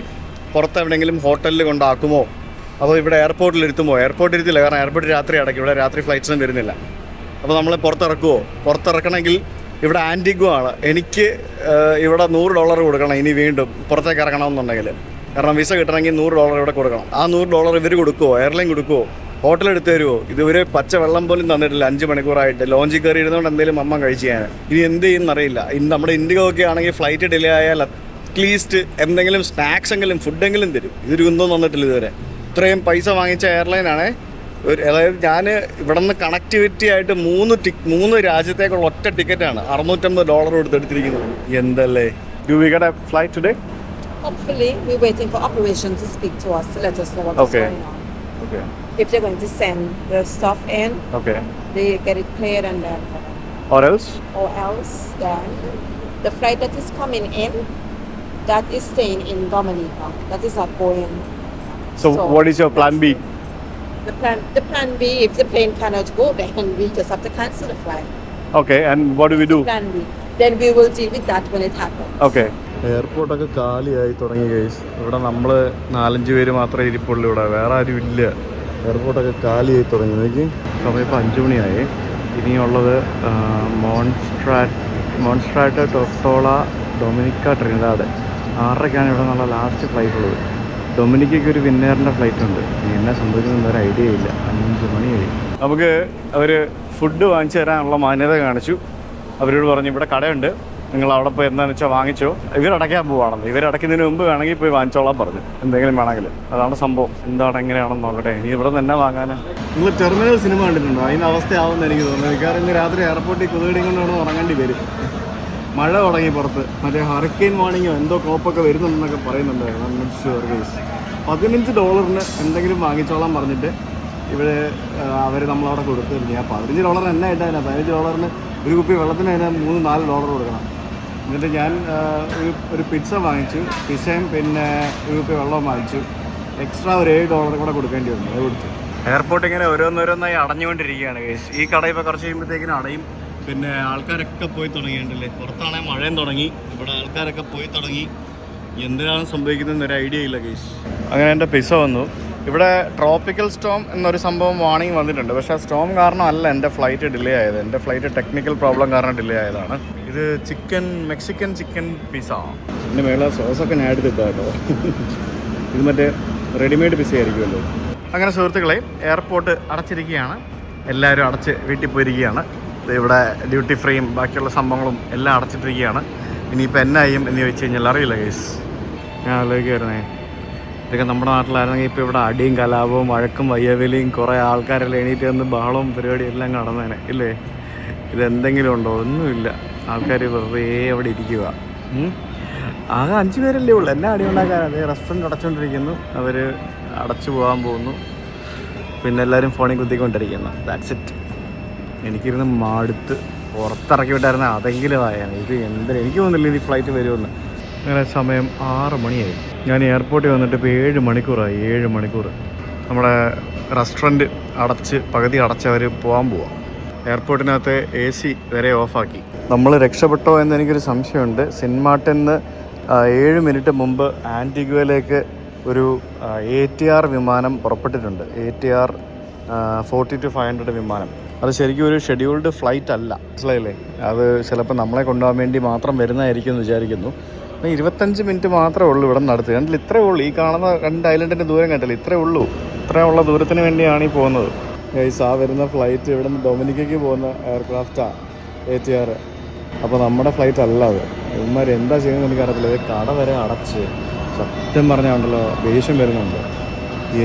പുറത്തെവിടെയെങ്കിലും ഹോട്ടലിൽ കൊണ്ടാക്കുമോ അതോ ഇവിടെ എയർപോർട്ടിൽ ഇരുത്തുമോ? എയർപോർട്ടിൽ ഇരുത്തില്ല, കാരണം എയർപോർട്ട് രാത്രി അടയ്ക്കും. ഇവിടെ രാത്രി ഫ്ലൈറ്റ്സൊന്നും വരുന്നില്ല. അപ്പോൾ നമ്മൾ പുറത്തിറക്കുമോ? പുറത്തിറക്കണമെങ്കിൽ ഇവിടെ ആൻറ്റിഗ്വ ആണ്. എനിക്ക് ഇവിടെ $100 കൊടുക്കണം ഇനി വീണ്ടും പുറത്തേക്ക് ഇറങ്ങണമെന്നുണ്ടെങ്കിൽ. കാരണം വിസ കിട്ടണമെങ്കിൽ $100 ഇവിടെ കൊടുക്കണം. ആ $100 ഇവർ കൊടുക്കുമോ? എയർലൈൻ കൊടുക്കുമോ? ഹോട്ടൽ എടുത്ത് തരുമോ? ഇതുവരെ പച്ച വെള്ളം പോലും തന്നിട്ടില്ല 5 മണിക്കൂറായിട്ട്. ലോഞ്ചിൽ കയറി ഇരുന്നുകൊണ്ട് എന്തെങ്കിലും അമ്മ കഴിച്ച് ഞാൻ ഇനി എന്ത് ചെയ്യുമെന്നറിയില്ല. ഇന്ന് നമ്മുടെ ഇൻഡിഗോ ഒക്കെ ആണെങ്കിൽ ഫ്ലൈറ്റ് ഡിലേ ആയാൽ അറ്റ്ലീസ്റ്റ് എന്തെങ്കിലും സ്നാക്സ് എങ്കിലും ഫുഡെങ്കിലും തരും. ഇതൊരു ഒന്നും തന്നിട്ടില്ല ഇതുവരെ. ഇത്രയും പൈസ വാങ്ങിച്ച എയർലൈനാണ്. അതായത് ഞാൻ ഇവിടെ നിന്ന് കണക്ടിവിറ്റി ആയിട്ട് 3 രാജ്യത്തേക്കുള്ള ഒറ്റ ടിക്കറ്റാണ് $650 കൊടുത്തെടുത്തിരിക്കുന്നത്. എന്തല്ലേ? Do we get A flight today? Hopefully, we're waiting for operation to speak to us to let us know what's going on. Okay. If they're going to send the stuff in, Okay. they get it cleared and then, Or else? or else then the flight that is coming in, that is staying in Dominica. That is not going. So what is your plan B? The plan B, if the plane cannot go, then we just have to cancel the flight. Okay, and what do we do? Plan B. Then we will deal with that when it happens. Okay. എയർപോർട്ടൊക്കെ കാലിയായി തുടങ്ങി guys. ഇവിടെ നമ്മൾ 4-5 പേര് മാത്രമേ ഇരിപ്പുള്ളൂ. ഇവിടെ വേറെ ആരും ഇല്ല. എയർപോർട്ടൊക്കെ കാലിയായി തുടങ്ങി. നോക്കി സമയം ഇപ്പോൾ 5 മണിയായി. ഇനിയുള്ളത് മോൺസ്ട്രാറ്റ് ടൊട്ടോള ഡൊമിനിക്ക ട്രിനിഡാഡ് 6:30 ഇവിടെ നിന്നുള്ള ലാസ്റ്റ് ഫ്ലൈറ്റ് ഉള്ളത്. ഡൊമിനിക്കയ്ക്ക് ഒരു വിന്നേറിൻ്റെ ഫ്ലൈറ്റ് ഉണ്ട്. എന്നാ സംഭവിക്കുന്ന ഒരു ഐഡിയ ഇല്ല. 5 മണിയായി. നമുക്ക് അവർ ഫുഡ് വാങ്ങിച്ചു തരാനുള്ള മാന്യത കാണിച്ചു. അവരോട് പറഞ്ഞു ഇവിടെ കടയുണ്ട്, നിങ്ങൾ അവിടെ പോയി എന്താണെന്ന് വെച്ചാൽ വാങ്ങിച്ചോ. ഇവരടയ്ക്കാൻ പോവാണെന്ന്. ഇവരടയ്ക്കുന്നതിന് മുമ്പ് വേണമെങ്കിൽ പോയി വാങ്ങിച്ചോളാൻ പറഞ്ഞു, എന്തെങ്കിലും വേണമെങ്കിൽ. അതാണ് സംഭവം. എന്താണ് എങ്ങനെയാണെന്ന് നോക്കട്ടെ. ഇനി ഇവിടെ നിന്ന് തന്നെ വാങ്ങാനാ. നിങ്ങൾ ടെർമിനൽ സിനിമ കണ്ടിട്ടുണ്ടോ? അതിന് അവസ്ഥയാവുമെന്ന് എനിക്ക് തോന്നുന്നു. മിക്കവാറും ഇന്ന് രാത്രി എയർപോർട്ടിൽ കുതിരയും കൊണ്ടാണ് ഉറങ്ങേണ്ടി വരും. മഴ തുടങ്ങി പുറത്ത്. മറ്റേ ഹറിക്കെയിൻ വാണിങ്ങോ എന്തോ കോപ്പൊക്കെ വരുന്നുണ്ടെന്നൊക്കെ പറയുന്നുണ്ടായിരുന്നു. $15 എന്തെങ്കിലും വാങ്ങിച്ചോളാൻ പറഞ്ഞിട്ട് ഇവിടെ അവർ നമ്മളവിടെ കൊടുത്തു. ഞാൻ $15 എന്നാ ഇട്ടാ $15 ഒരു കുപ്പി വെള്ളത്തിന് അതിന് $3-4 കൊടുക്കണം. എന്നിട്ട് ഞാൻ ഒരു പിസ്സ വാങ്ങിച്ചു. പിസ്സയും പിന്നെ ഒരു കുപ്പി വെള്ളവും വാങ്ങിച്ചു. എക്സ്ട്രാ ഒരു $7 കൂടെ കൊടുക്കേണ്ടി വന്നു. അത് കൊടുത്തു. എയർപോർട്ട് ഇങ്ങനെ ഓരോന്നോരോന്നായി അടഞ്ഞുകൊണ്ടിരിക്കുകയാണ് കേസ്. ഈ കട ഇപ്പോൾ കുറച്ച് കഴിയുമ്പോഴത്തേക്കിനും അടയും. പിന്നെ ആൾക്കാരൊക്കെ പോയി തുടങ്ങിയിട്ടുണ്ടല്ലേ. പുറത്താണെങ്കിൽ മഴയും തുടങ്ങി, ഇവിടെ ആൾക്കാരൊക്കെ പോയി തുടങ്ങി. എന്തിനാണ് സംഭവിക്കുന്നതെന്ന് ഒരു ഐഡിയ ഇല്ല കേസ്. അങ്ങനെ എൻ്റെ പിസ്സ വന്നു. ഇവിടെ ട്രോപ്പിക്കൽ സ്റ്റോം എന്നൊരു സംഭവം വാണിംഗ് വന്നിട്ടുണ്ട്. പക്ഷേ ആ സ്റ്റോം കാരണമല്ല എൻ്റെ ഫ്ലൈറ്റ് ഡിലേ ആയത്. എൻ്റെ ഫ്ലൈറ്റ് ടെക്നിക്കൽ പ്രോബ്ലം കാരണം ഡിലേ ആയതാണ്. ഇത് മെക്സിക്കൻ ചിക്കൻ പിസ്സ. ഇതിൻ്റെ മേള സോസൊക്കെ ഞാൻ എടുത്തിട്ടാ കേട്ടോ. ഇത് മറ്റേ റെഡിമെയ്ഡ് പിസ്സ ആയിരിക്കുമല്ലോ. അങ്ങനെ സുഹൃത്തുക്കളെ, എയർപോർട്ട് അടച്ചിരിക്കുകയാണ്. എല്ലാവരും അടച്ച് വീട്ടിൽ പോയിരിക്കുകയാണ്. ഇവിടെ ഡ്യൂട്ടി ഫ്രീയും ബാക്കിയുള്ള സംഭവങ്ങളും എല്ലാം അടച്ചിട്ടിരിക്കുകയാണ്. ഇനിയിപ്പോൾ എന്നായും എന്ന് ചോദിച്ചു കഴിഞ്ഞാൽ അറിയില്ല കേസ്. ഞാൻ ആലോചിക്കുമായിരുന്നേ, ഇതൊക്കെ നമ്മുടെ നാട്ടിലായിരുന്നെങ്കിൽ ഇപ്പോൾ ഇവിടെ അടിയും കലാപവും വഴക്കും വയ്യവിലിയും കുറേ ആൾക്കാരെല്ലാം എണീറ്റ് വന്ന് ബഹളവും പരിപാടിയും എല്ലാം നടന്നേനെ ഇല്ലേ. ഇതെന്തെങ്കിലും ഉണ്ടോ? ഒന്നുമില്ല. ആൾക്കാർ വെറുതെ അവിടെ ഇരിക്കുക. ആകെ 5 പേരല്ലേ ഉള്ളൂ. എന്നെ അടി ഉണ്ടാക്കാൻ. അതേ റെസ്റ്റോറൻറ്റ് അടച്ചുകൊണ്ടിരിക്കുന്നു, അവർ അടച്ചു പോകാൻ പോകുന്നു, പിന്നെ എല്ലാവരും ഫോണിൽ കുത്തിക്കൊണ്ടിരിക്കുന്നു. That's it. എനിക്കിരുന്ന് മടുത്ത് പുറത്തിറക്കി വിട്ടായിരുന്ന അതെങ്കിലും ആയാണ്. ഇത് എന്തിനും എനിക്ക് തോന്നുന്നില്ല ഇനി ഫ്ലൈറ്റ് വരുമെന്ന്. അങ്ങനെ സമയം 6 മണിയായി. ഞാൻ എയർപോർട്ടിൽ വന്നിട്ട് ഇപ്പോൾ 7 മണിക്കൂറായി. 7 മണിക്കൂർ. നമ്മുടെ റെസ്റ്റോറൻറ്റ് പകുതി അടച്ചവർ പോകാൻ പോവാം. എയർപോർട്ടിനകത്ത് AC വരെ ഓഫാക്കി. നമ്മൾ രക്ഷപ്പെട്ടോ എന്ന് എനിക്കൊരു സംശയമുണ്ട്. സിൻമാർട്ടിന്ന് 7 മിനിറ്റ് മുമ്പ് ആൻറ്റിഗ്വയിലേക്ക് ഒരു ATR വിമാനം പുറപ്പെട്ടിട്ടുണ്ട്. ATR 42-500 വിമാനം. അത് ശരിക്കും ഒരു ഷെഡ്യൂൾഡ് ഫ്ലൈറ്റ് അല്ല, മനസ്സിലായില്ലേ? അത് ചിലപ്പോൾ നമ്മളെ കൊണ്ടുപോകാൻ വേണ്ടി മാത്രം വരുന്നതായിരിക്കും എന്ന് വിചാരിക്കുന്നു. 25 മിനിറ്റ് മാത്രമേ ഉള്ളൂ ഇവിടെ നടത്തുക. കണ്ടില്ല, ഇത്രയേ ഉള്ളൂ. ഈ കാണുന്ന 2 ഐലൻഡിൻ്റെ ദൂരം കണ്ടില്ല, ഇത്രയേ ഉള്ളൂ. ഇത്രയുള്ള ദൂരത്തിന് വേണ്ടിയാണ് ഈ പോകുന്നത്. ആ വരുന്ന ഫ്ലൈറ്റ് ഇവിടെ നിന്ന് ഡൊമിനിക്കയ്ക്ക് പോകുന്ന എയർക്രാഫ്റ്റാണ് ATR. അപ്പോൾ നമ്മുടെ ഫ്ലൈറ്റ് അല്ല അത്. ഇവന്മാർ എന്താ ചെയ്യുന്നത് എനിക്കറിയത്തില്ല. ഇത് കട വരെ അടച്ച്. സത്യം പറഞ്ഞാണ്ടല്ലോ ദേഷ്യം വരുന്നുണ്ട്.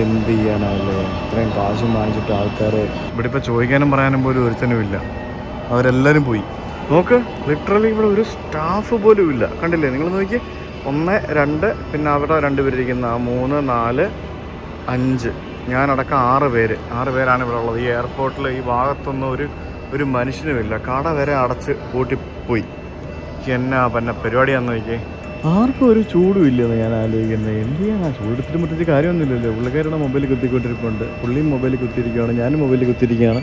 എന്ത് ചെയ്യാനല്ലേ ഇത്രയും കാശും വാങ്ങിച്ചിട്ട് ആൾക്കാർ. ഇവിടെ ഇപ്പോൾ ചോദിക്കാനും പറയാനും പോലും ഒരുത്തനുമില്ല. അവരെല്ലാവരും പോയി. നോക്ക്, ലിറ്ററലി ഇവിടെ ഒരു സ്റ്റാഫ് പോലും ഇല്ല. കണ്ടില്ലേ നിങ്ങൾ? നോക്കി, 1, 2, പിന്നെ അവിടെ 2 പേരിരിക്കുന്ന 3, 4, 5, ഞാനടക്കം 6 പേര്. 6 പേരാണ് ഇവിടെ ഉള്ളത്. ഈ എയർപോർട്ടിൽ ഈ ഭാഗത്തൊന്നും ഒരു മനുഷ്യനുമില്ല. കട വരെ അടച്ച് പൂട്ടിപ്പോയി. എന്നാ പരിപാടിയാണെന്ന് നോക്കിയേ. ആർക്കും ഒരു ചൂടും ഇല്ലെന്ന് ഞാൻ ആലോചിക്കുന്നത്. എന്ത് ചെയ്യാനാ? ചൂടെടുത്തിട്ട് മുട്ടിച്ച് കാര്യമൊന്നുമില്ലല്ലോ. പുള്ളിക്കാരുടെ മൊബൈലിൽ കുത്തിക്കൊണ്ടിരിപ്പുണ്ട്. പുള്ളിയും മൊബൈലിൽ കുത്തിയിരിക്കുകയാണ്, ഞാനും മൊബൈലിൽ കുത്തിയിരിക്കുകയാണ്,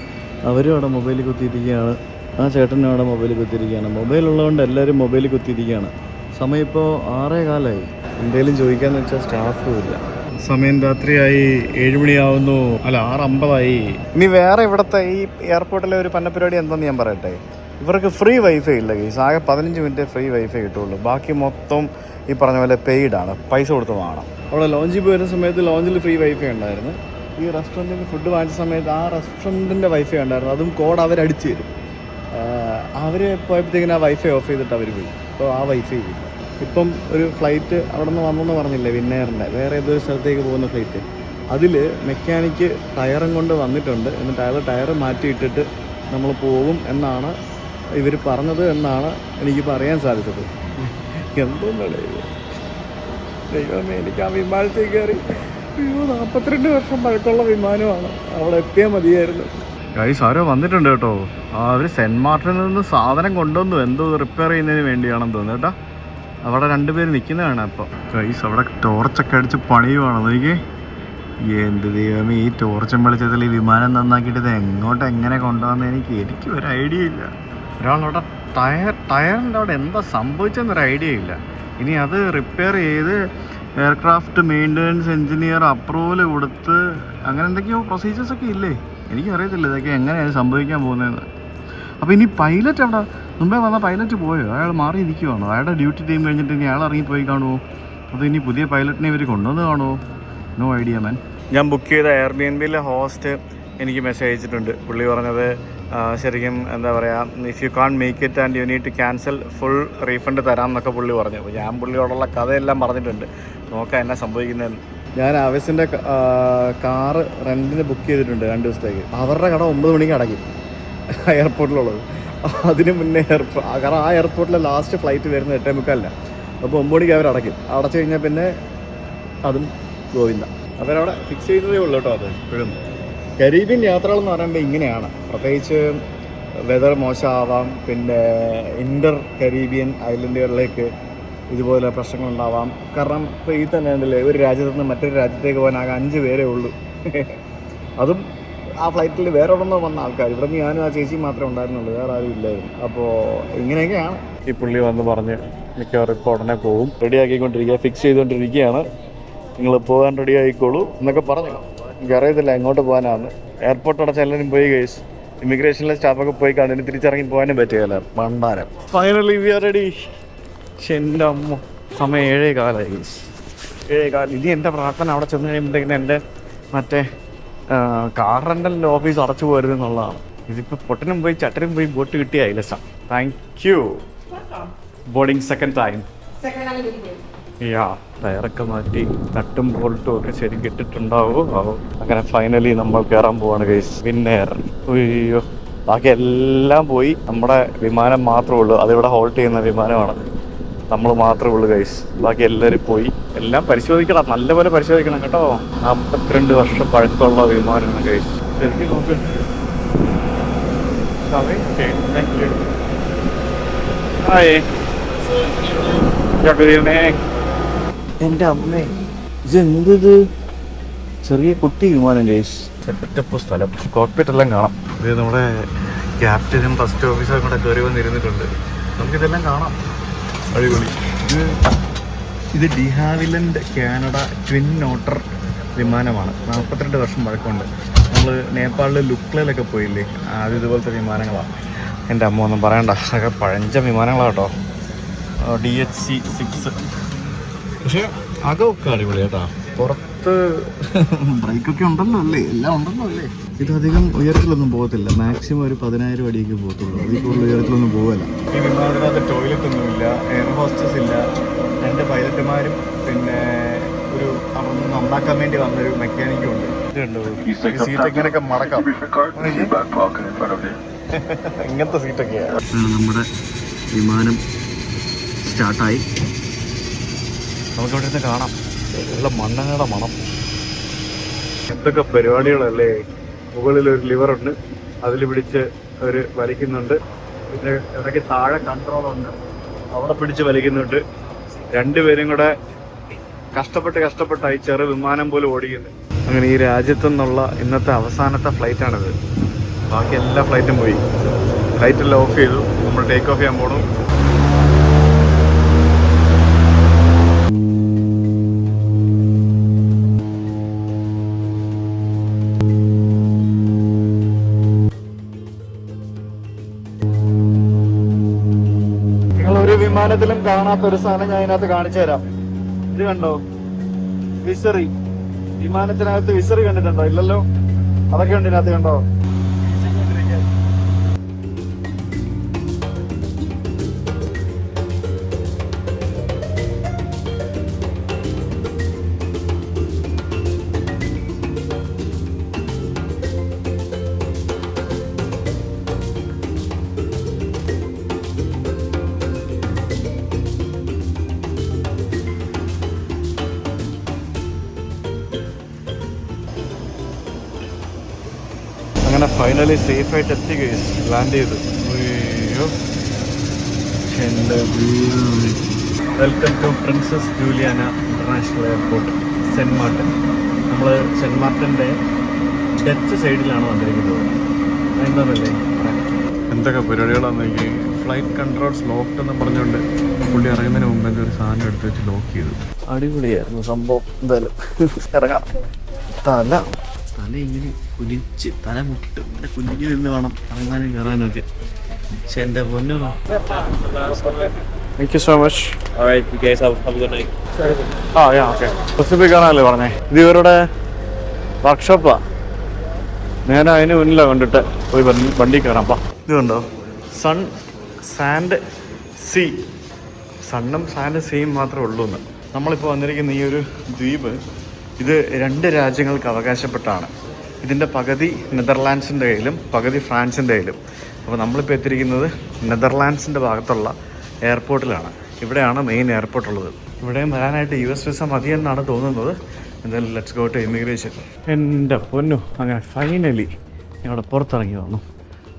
അവരും അവിടെ മൊബൈലിൽ കുത്തിയിരിക്കുകയാണ്, ആ ചേട്ടനും അവിടെ മൊബൈലിൽ കുത്തിയിരിക്കുകയാണ്. മൊബൈലുള്ളതുകൊണ്ട് എല്ലാവരും മൊബൈലിൽ കുത്തിയിരിക്കുകയാണ്. സമയം ഇപ്പോൾ 6:15. എന്തെങ്കിലും ചോദിക്കാമെന്ന് വെച്ചാൽ സ്റ്റാഫും ഇല്ല. സമയം രാത്രിയായി. 7 മണിയാവുന്നു. അല്ല, 6:50. ഇനി വേറെ ഇവിടുത്തെ ഈ എയർപോർട്ടിലെ ഒരു പരിപാടി എന്താണെന്ന് ഞാൻ പറയട്ടെ. ഇവർക്ക് ഫ്രീ വൈഫൈ ഇല്ല കേസ്. ആകെ 15 മിനിറ്റ് ഫ്രീ വൈഫൈ കിട്ടുള്ളൂ. ബാക്കി മൊത്തം ഈ പറഞ്ഞ പോലെ പെയ്ഡാണ്, പൈസ കൊടുത്ത് വാങ്ങണം. അവിടെ ലോഞ്ചിൽ പോയിരുന്ന സമയത്ത് ലോഞ്ചിൽ ഫ്രീ വൈഫൈ ഉണ്ടായിരുന്നു. ഈ റെസ്റ്റോറൻറ്റിൽ ഫുഡ് വാങ്ങിച്ച സമയത്ത് ആ റെസ്റ്റോറൻറ്റിൻ്റെ വൈഫൈ ഉണ്ടായിരുന്നു. അതും കോഡ് അവരടിച്ച് തരും. അവർ പോയപ്പോഴത്തേക്കിനും ആ വൈഫൈ ഓഫ് ചെയ്തിട്ട് അവർ പോയി. അപ്പോൾ ആ വൈഫൈ ഇല്ല. ഇപ്പം ഒരു ഫ്ലൈറ്റ് അവിടെ നിന്ന് വന്നെന്ന് പറഞ്ഞില്ലേ, വിന്നേറിൻ്റെ വേറെ ഏതൊരു സ്ഥലത്തേക്ക് പോകുന്ന ഫ്ലൈറ്റ്. അതിൽ മെക്കാനിക്ക് ടയറും കൊണ്ട് വന്നിട്ടുണ്ട്. എന്നിട്ട് അയാൾ ടയർ മാറ്റിയിട്ടിട്ട് നമ്മൾ പോകും എന്നാണ് ഇവർ പറഞ്ഞത് എന്നാണ് എനിക്കിപ്പോൾ അറിയാൻ സാധിച്ചത്. എന്തോന്നല്ലേ ഇത്? ദൈവമേ, എനിക്ക് ആ വിമാനത്തിൽ കയറി അയ്യോ 42 വർഷം പഴക്കമുള്ള വിമാനമാണ്. അവിടെ എത്തിയാൽ മതിയായിരുന്നു. ഗൈസ് ആരോ വന്നിട്ടുണ്ട് കേട്ടോ. അവർ സെൻറ്റ് മാർട്ടിനിൽ നിന്ന് സാധനം കൊണ്ടുവന്നു, എന്തോ റിപ്പയർ ചെയ്യുന്നതിന് വേണ്ടിയാണെന്ന് തോന്നുന്നു കേട്ടോ. അവിടെ 2 പേര് നിൽക്കുന്നതാണ് ഇപ്പോൾ. ഗൈസ് അവിടെ ടോർച്ചൊക്കെ അടിച്ച് പണിയുവാണ്. എനിക്ക് എന്ത് ദൈവമേ, ഈ ടോർച്ചും വെളിച്ചത്തിൽ ഈ വിമാനം നന്നാക്കിയിട്ട് ഇത് എങ്ങോട്ട് എങ്ങനെ കൊണ്ടുവന്ന് എനിക്ക് ഒരു ഐഡിയ ഇല്ല. ഒരാളവിടെ ടയറിൻ്റെ അവിടെ എന്താ സംഭവിച്ചെന്നൊരു ഐഡിയ ഇല്ല. ഇനി അത് റിപ്പയർ ചെയ്ത് എയർക്രാഫ്റ്റ് മെയിൻ്റനൻസ് എഞ്ചിനീയർ അപ്രൂവൽ കൊടുത്ത് അങ്ങനെ എന്തൊക്കെയോ പ്രൊസീജിയേഴ്സൊക്കെ ഇല്ലേ, എനിക്കറിയത്തില്ല ഇതൊക്കെ എങ്ങനെയാണ് സംഭവിക്കാൻ പോകുന്നതെന്ന്. അപ്പോൾ ഇനി പൈലറ്റ് അവിടെ മുമ്പേ വന്ന പൈലറ്റ് പോയോ? അയാൾ മാറി ഇരിക്കുവാണോ? അയാളുടെ ഡ്യൂട്ടി ടൈം കഴിഞ്ഞിട്ട് ഇനി അയാൾ ഇറങ്ങിപ്പോയി കാണുമോ? അതോ ഇനി പുതിയ പൈലറ്റിനെ ഇവർ കൊണ്ടുവന്ന് കാണുമോ? നോ ഐഡിയ മാൻ. ഞാൻ ബുക്ക് ചെയ്ത എയർബിഎൻബിയിലെ ഹോസ്റ്റ് എനിക്ക് മെസ്സേജ് അയച്ചിട്ടുണ്ട്. പുള്ളി പറഞ്ഞത് ശരിക്കും എന്താ പറയുക, if you can't make it and you need to cancel full refund തരാം എന്നൊക്കെ പുള്ളി പറഞ്ഞു. അപ്പോൾ ഞാൻ പുള്ളിയോടുള്ള കഥയെല്ലാം പറഞ്ഞിട്ടുണ്ട്, നോക്കാം എന്നാ സംഭവിക്കുന്നതെന്ന്. ഞാൻ ആവേശിൻ്റെ കാറ് റെൻറ്റിന് ബുക്ക് ചെയ്തിട്ടുണ്ട് 2 ദിവസത്തേക്ക്. അവരുടെ കട 9 മണിക്ക് അടയ്ക്കും എയർപോർട്ടിലുള്ളത്. അതിന് മുന്നേ കാരണം ആ എയർപോർട്ടിലെ ലാസ്റ്റ് ഫ്ലൈറ്റ് വരുന്നത് 8:45. അപ്പോൾ 9 മണിക്ക് അവർ അടയ്ക്കും. അടച്ചു കഴിഞ്ഞാൽ പിന്നെ അതും ഗോവിന്ദ. അവരവിടെ ഫിക്സ് ചെയ്യുന്നതേ ഉള്ളൂ കേട്ടോ. അത് ഇപ്പോഴും കരീബിയൻ യാത്രകളെന്ന് പറയുമ്പോൾ ഇങ്ങനെയാണ്. പ്രത്യേകിച്ച് വെതർ മോശമാവാം, പിന്നെ ഇൻ്റർ കരീബിയൻ ഐലൻഡുകളിലേക്ക് ഇതുപോലെ പ്രശ്നങ്ങളുണ്ടാവാം. കാരണം ഇപ്പോൾ ഈ തന്നെ ഉണ്ടല്ലേ, ഒരു രാജ്യത്ത് നിന്ന് മറ്റൊരു രാജ്യത്തേക്ക് പോകാൻ ആകെ 5 പേരേ ഉള്ളൂ. അതും ആ ഫ്ലൈറ്റിൽ വേറെ എവിടെ നിന്നോ വന്ന ആൾക്കാർ. ഇവിടെ നിന്ന് ഞാനും ആ ചേച്ചിയും മാത്രമേ ഉണ്ടായിരുന്നുള്ളൂ, വേറെ ആരും ഇല്ലായിരുന്നു. അപ്പോൾ ഇങ്ങനെയൊക്കെയാണ്. ഈ പുള്ളി വന്ന് പറഞ്ഞ് മിക്കവാറും ഇപ്പോൾ ഉടനെ പോകും, റെഡിയാക്കിക്കൊണ്ടിരിക്കുക, ഫിക്സ് ചെയ്തുകൊണ്ടിരിക്കുകയാണ്, നിങ്ങൾ പോകാൻ റെഡി ആയിക്കോളൂ എന്നൊക്കെ പറഞ്ഞു. എനിക്കറിയത്തില്ല എങ്ങോട്ട് പോകാനാണ്. എയർപോർട്ട് അടച്ച് എല്ലാവരും പോയി ഗൈസ്. ഇമിഗ്രേഷനിലെ സ്റ്റാഫൊക്കെ പോയി കണ്ടിന് തിരിച്ചിറങ്ങി പോകാനും പറ്റുകയല്ല, മണ്ടാരം. Finally we are ready. പക്ഷെ എൻ്റെ അമ്മ സമയം 7:15 ഗൈസ്, 7:15. ഇനി എൻ്റെ പ്രാർത്ഥന അവിടെ ചെന്ന് കഴിയുമ്പോഴത്തേക്കിന് എൻ്റെ മറ്റേ കാർ റെൻ്റൽ ഓഫീസ് അടച്ചു പോകരുത് എന്നുള്ളതാണ്. ഇതിപ്പോൾ പൊട്ടനും പോയി ചട്ടനും പോയി ബോട്ട് കിട്ടിയായില്ല sir. Thank you. Boarding second time. Yeah, ടയറൊക്കെ മാറ്റി തട്ടും ബോൾട്ടും ഒക്കെ ശരിക്കും ഇട്ടിട്ടുണ്ടാവോ ആവോ. അങ്ങനെ ഫൈനലി നമ്മൾ കയറാൻ പോവാണ് ഗൈസ്. വിന്നെയർ. അയ്യോ, ബാക്കി എല്ലാം പോയി, നമ്മുടെ വിമാനം മാത്രമേ ഉള്ളൂ. അതിവിടെ ഹോൾട്ട് ചെയ്യുന്ന വിമാനമാണ്, നമ്മൾ മാത്രമേ ഉള്ളൂ ഗൈസ്. ബാക്കി എല്ലാവരും പോയി. എല്ലാം പരിശോധിക്കണം, നല്ലപോലെ പരിശോധിക്കണം കേട്ടോ. 42 വർഷം പഴക്കമുള്ള വിമാനമാണ് ഗൈസ്. ശരിക്കും നോക്ക്. ഹായ്, എൻ്റെ അമ്മേ, ഇതെന്തത് ചെറിയ കുട്ടി വിമാനം ഗൈസ്. സെറ്റപ്പ് സ്ഥലം, കോക്പിറ്റ് എല്ലാം കാണാം. ഇത് നമ്മുടെ ക്യാപ്റ്റനും ഫസ്റ്റ് ഓഫീസറും കൂടെ കയറി വന്നിരുന്നിട്ടുണ്ട്. നമുക്കിതെല്ലാം കാണാം, അടിപൊളി. ഇത് ഡി ഹാവിലൻഡ് കാനഡ ട്വിൻ ഓട്ടർ വിമാനമാണ്. 42 വർഷം പഴക്കമുണ്ട്. നമ്മൾ നേപ്പാളിൽ ലുക്ലയിലൊക്കെ പോയില്ലേ, അത് ഇതുപോലത്തെ വിമാനങ്ങളാണ്. എൻ്റെ അമ്മ ഒന്നും പറയണ്ട, അതൊക്കെ പഴഞ്ച വിമാനങ്ങളാട്ടോ. DHC-6. പക്ഷേ അകമൊക്കെ അടിപൊളി കേട്ടോ. പുറത്ത് ബ്രേക്കൊക്കെ ഉണ്ടല്ലോ അല്ലേ, എല്ലാം ഉണ്ടല്ലോ അല്ലേ. ഇതധികം ഉയരത്തിലൊന്നും പോകത്തില്ല, മാക്സിമം ഒരു 10,000 അടിയൊക്കെ പോകത്തുള്ളൂ. അതിൽ കൂടുതൽ ഉയരത്തിലൊന്നും പോകല്ല. ഈ വിമാനത്തിനകത്ത് ടോയ്ലറ്റൊന്നുമില്ല, എയർ ഹോസ്റ്റസ് ഇല്ല, 2 പൈലറ്റുമാരും പിന്നെ ഒരു അവിടെ നിന്ന് നന്നാക്കാൻ വേണ്ടി വന്നൊരു മെക്കാനിക്കും ഉണ്ട്. ഇതുണ്ടോ സീറ്റ് ഇങ്ങനെയൊക്കെ മടക്കാം, ഇങ്ങനത്തെ സീറ്റൊക്കെയാണ്. നമ്മുടെ വിമാനം സ്റ്റാർട്ടായി. നമുക്കിവിടെ നിന്ന് കാണാം നല്ല മണ്ണെണ്ണയുടെ മണം. എന്തൊക്കെ പരിപാടികളല്ലേ. മുകളിൽ ഒരു ലിവറുണ്ട്, അതിൽ പിടിച്ച് അവർ വലിക്കുന്നുണ്ട്. പിന്നെ ഇടയ്ക്ക് താഴെ കൺട്രോളുണ്ട്, അവിടെ പിടിച്ച് വലിക്കുന്നുണ്ട്. 2 പേരും കൂടെ കഷ്ടപ്പെട്ടായി ചെറു വിമാനം പോലും ഓടിക്കുന്നത്. അങ്ങനെ ഈ രാജ്യത്തു നിന്നുള്ള ഇന്നത്തെ അവസാനത്തെ ഫ്ലൈറ്റാണിത്. ബാക്കി എല്ലാ ഫ്ലൈറ്റും പോയി. ഫ്ലൈറ്റെല്ലാം ഓഫ് ചെയ്തു, നമ്മൾ ടേക്ക് ഓഫ് ചെയ്യാൻ പോകണം. വിമാനത്തിലും കാണാത്ത ഒരു സാധനം ഞാൻ ഇതിനകത്ത് കാണിച്ചു തരാം. ഇത് കണ്ടോ, വിസറി. വിമാനത്തിനകത്ത് വിസറി കണ്ടിട്ടുണ്ടോ? ഇല്ലല്ലോ. അതൊക്കെ ഉണ്ട് ഇതിനകത്ത്, കണ്ടോ. ഫൈനലി സേഫായിട്ട് എത്തി ഗൈസ്, ലാൻഡ് ചെയ്തു. അയ്യോ എൻ്റെ welcome to Princess Juliana International Airport, Saint Martin. നമ്മൾ സെൻറ്റ് മാർട്ടിൻ്റെ ഡച്ച് സൈഡിലാണ് വന്നിരിക്കുന്നത്. എന്താണല്ലേ എന്തൊക്കെ പരിപാടികളാണെന്നെങ്കിൽ ഫ്ലൈറ്റ് കൺട്രോൾസ് ലോക്ക്ഡ് എന്ന് പറഞ്ഞുകൊണ്ട് പുള്ളി ഇറങ്ങുന്നതിന് മുമ്പ് ഒരു സാധനം എടുത്ത് വെച്ച് ലോക്ക് ചെയ്തു. അടിപൊളിയായിരുന്നു സംഭവം. എന്തായാലും ഇറങ്ങാം. തല ഇങ്ങനെ കുലിച്ച് തല മുട്ട് ഇങ്ങനെ കുഞ്ഞു നിന്ന് വേണം ഇറങ്ങാനും കയറാനൊക്കെ. പക്ഷെ എൻ്റെ പൊന്നു. Thank you so much. Pacific ആണല്ലേ പറഞ്ഞേ. ഇത് ഇവരുടെ വർക്ക്ഷോപ്പാ. ഞാൻ അതിന് മുന്നിലാണ് കണ്ടിട്ട് പോയി വണ്ടി കയറാം. ഇത് കണ്ടോ, സൺ സാൻഡ് സീ. സണ്ണും സാൻഡ് സീയും മാത്രമേ ഉള്ളൂ എന്ന്. നമ്മളിപ്പോൾ വന്നിരിക്കുന്ന ഈ ഒരു ദ്വീപ് ഇത് 2 രാജ്യങ്ങൾക്ക് അവകാശപ്പെട്ടാണ്. ഇതിൻ്റെ പകുതി നെതർലാൻഡ്സിൻ്റെ കയ്യിലും പകുതി ഫ്രാൻസിൻ്റെ കയ്യിലും. അപ്പോൾ നമ്മളിപ്പോൾ എത്തിയിരിക്കുന്നത് നെതർലാൻഡ്സിൻ്റെ ഭാഗത്തുള്ള എയർപോർട്ടിലാണ്. ഇവിടെയാണ് മെയിൻ എയർപോർട്ടുള്ളത്. ഇവിടെയും വരാനായിട്ട് US വിസ മതിയെന്നാണ് തോന്നുന്നത്. എന്തായാലും ലെറ്റ്സ് ഗോ ടു ഇമിഗ്രേഷൻ. എൻ്റെ പൊന്നു, അങ്ങനെ ഫൈനലി ഇവിടെ പുറത്തിറങ്ങി വന്നു.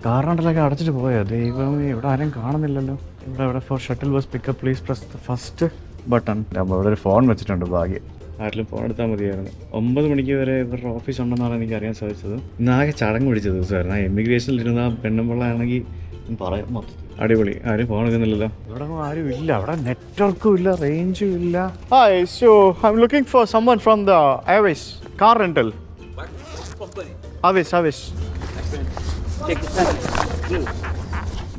കാറിനോട്ടിലൊക്കെ അടച്ചിട്ട് പോയോ ദൈവമേ, ഇവിടെ ആരും കാണുന്നില്ലല്ലോ. ഇവിടെ for shuttle bus pickup please press the first button. അപ്പോൾ ഇവിടെ ഒരു ഫോൺ വെച്ചിട്ടുണ്ട്. ഭാഗ്യം, ആരെങ്കിലും ഫോൺ എടുത്താൽ മതിയായിരുന്നു. 9 മണിക്ക് വരെ ഇവരുടെ ഓഫീസ് ഉണ്ടെന്നാണ് എനിക്ക് അറിയാൻ സാധിച്ചത്. ഇന്നാകെ ചടങ്ങ് പിടിച്ച ദിവസമായിരുന്നു. ആ എമിഗ്രേഷനിലിരുന്ന പെണ്ണുമ്പിള്ളയാണെങ്കിൽ പറയാം മൊത്തം അടിപൊളി. ആരും ഫോൺ എടുക്കുന്നില്ലല്ലോ. ഇവിടെ ആരും ഇല്ല, അവിടെ നെറ്റ്വർക്കും ഇല്ല, റേഞ്ചും ഇല്ല. Hi, so I am looking for someone from the Airways car rental. ആവേശ്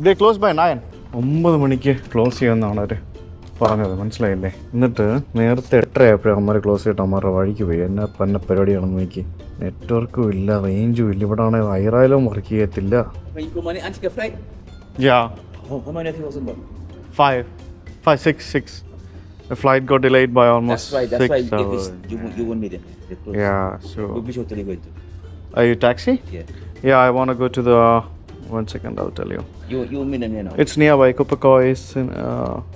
ദേ ക്ലോസ് ബൈ 9. 9 മണിക്ക് ക്ലോസ് ചെയ്യുമെന്നാണ് അവർ പറഞ്ഞത്, മനസ്സിലായില്ലേ? എന്നിട്ട് നേരത്തെ 8:30 ആയപ്പോഴും അമ്മമാർ ക്ലോസ് ചെയ്തിട്ട് അമ്മമാരുടെ വഴിക്ക് പോയി. എന്നെ പന്ന പരിപാടിയാണെന്ന് നോക്കി. നെറ്റ്വർക്കും ഇല്ല, റേഞ്ചും ഇല്ല. ഇവിടെ ആണെങ്കിൽ വൈറായാലും വർക്ക് ചെയ്യത്തില്ല. Yeah. How many of you was in board? 5, 6. The flight got delayed by almost That's why 6 hours. you won't meet them. Yeah, so. Which hotel you going to? Are you taxi? Yeah. Yeah, I want to go to the. One second, I'll tell you. You meet them here now. It's nearby Kupakoi. It's in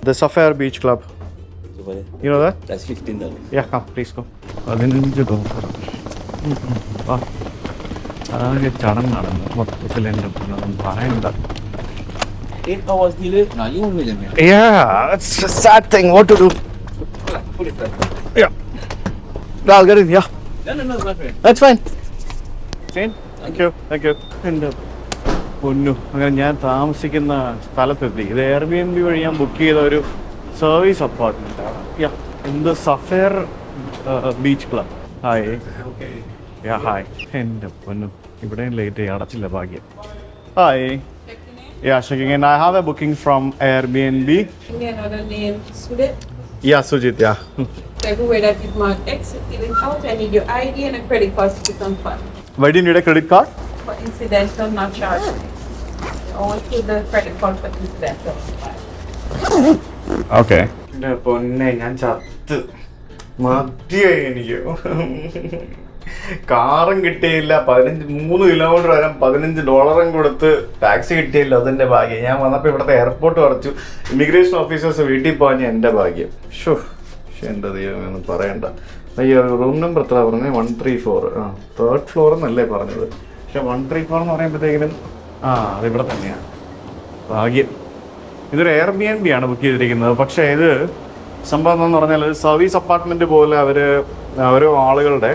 the Sapphire Beach Club. So for that, You know that? that's $15. Yeah, come, please go. $15. അതാകെ ചടങ്ങാണ് മൊത്തത്തിൽ. എൻ്റെ പറയണ്ട. 8 hours delay. No, you won't meet them here. Yeah, it's a sad thing. What to do? Put it back. Yeah. I'll get in, yeah. No, my friend. That's fine. Thank you. എൻ്റെ പൊന്നു, അങ്ങനെ ഞാൻ താമസിക്കുന്ന സ്ഥലത്തെത്തി. ഇത് Airbnb വഴി ഞാൻ book ചെയ്ത ഒരു സർവീസ് അപ്പാർട്ട്മെൻറ്റാണ്. Yeah, in the Sapphire Beach Club. Hi. Yeah, hi. എൻ്റെ പൊന്നു, ഇവിടെയും ലേറ്റ് ആയി, അടച്ചില്ല ഭാഗ്യം. Hi. Yeah, checking in. I have a booking from Airbnb. Another name, Sudhir. Yeah, Sujit, yeah. Everywhere that is marked exit, in out, I need your ID and a credit card to confirm. Why do you need a credit card? For incidental, not charged. Only the credit card for incidental. Okay. എൻ്റെ പൊന്നെ, ഞാൻ ചത്ത് മതിയായി എനിക്ക്. കാറും കിട്ടിയില്ല. 3 kilometre വരാൻ $15 കൊടുത്ത് ടാക്സി കിട്ടിയില്ല. അതിൻ്റെ ഭാഗ്യം. ഞാൻ വന്നപ്പോൾ ഇവിടുത്തെ എയർപോർട്ട് അടച്ചു. ഇമിഗ്രേഷൻ ഓഫീസേഴ്സ് വീട്ടിൽ പോകാൻ എൻ്റെ ഭാഗ്യം. പക്ഷേ എൻ്റെ ദൈവമൊന്നും പറയണ്ട. അയ്യോ, റൂം നമ്പർ എത്ര പറഞ്ഞത്? 134. 3rd ഫ്ലോർ എന്നല്ലേ പറഞ്ഞത്. പക്ഷെ 134 എന്ന് പറയുമ്പോഴത്തേക്കിനും അതിവിടെ തന്നെയാണ്. ഭാഗ്യം. ഇതൊരു Airbnb ആണ് ബുക്ക് ചെയ്തിരിക്കുന്നത്. പക്ഷേ ഇത് സംഭവം എന്ന് പറഞ്ഞാൽ ഒരു സർവീസ് അപ്പാർട്ട്മെൻറ്റ് പോലെ ഓരോ ആളുകളുടെ,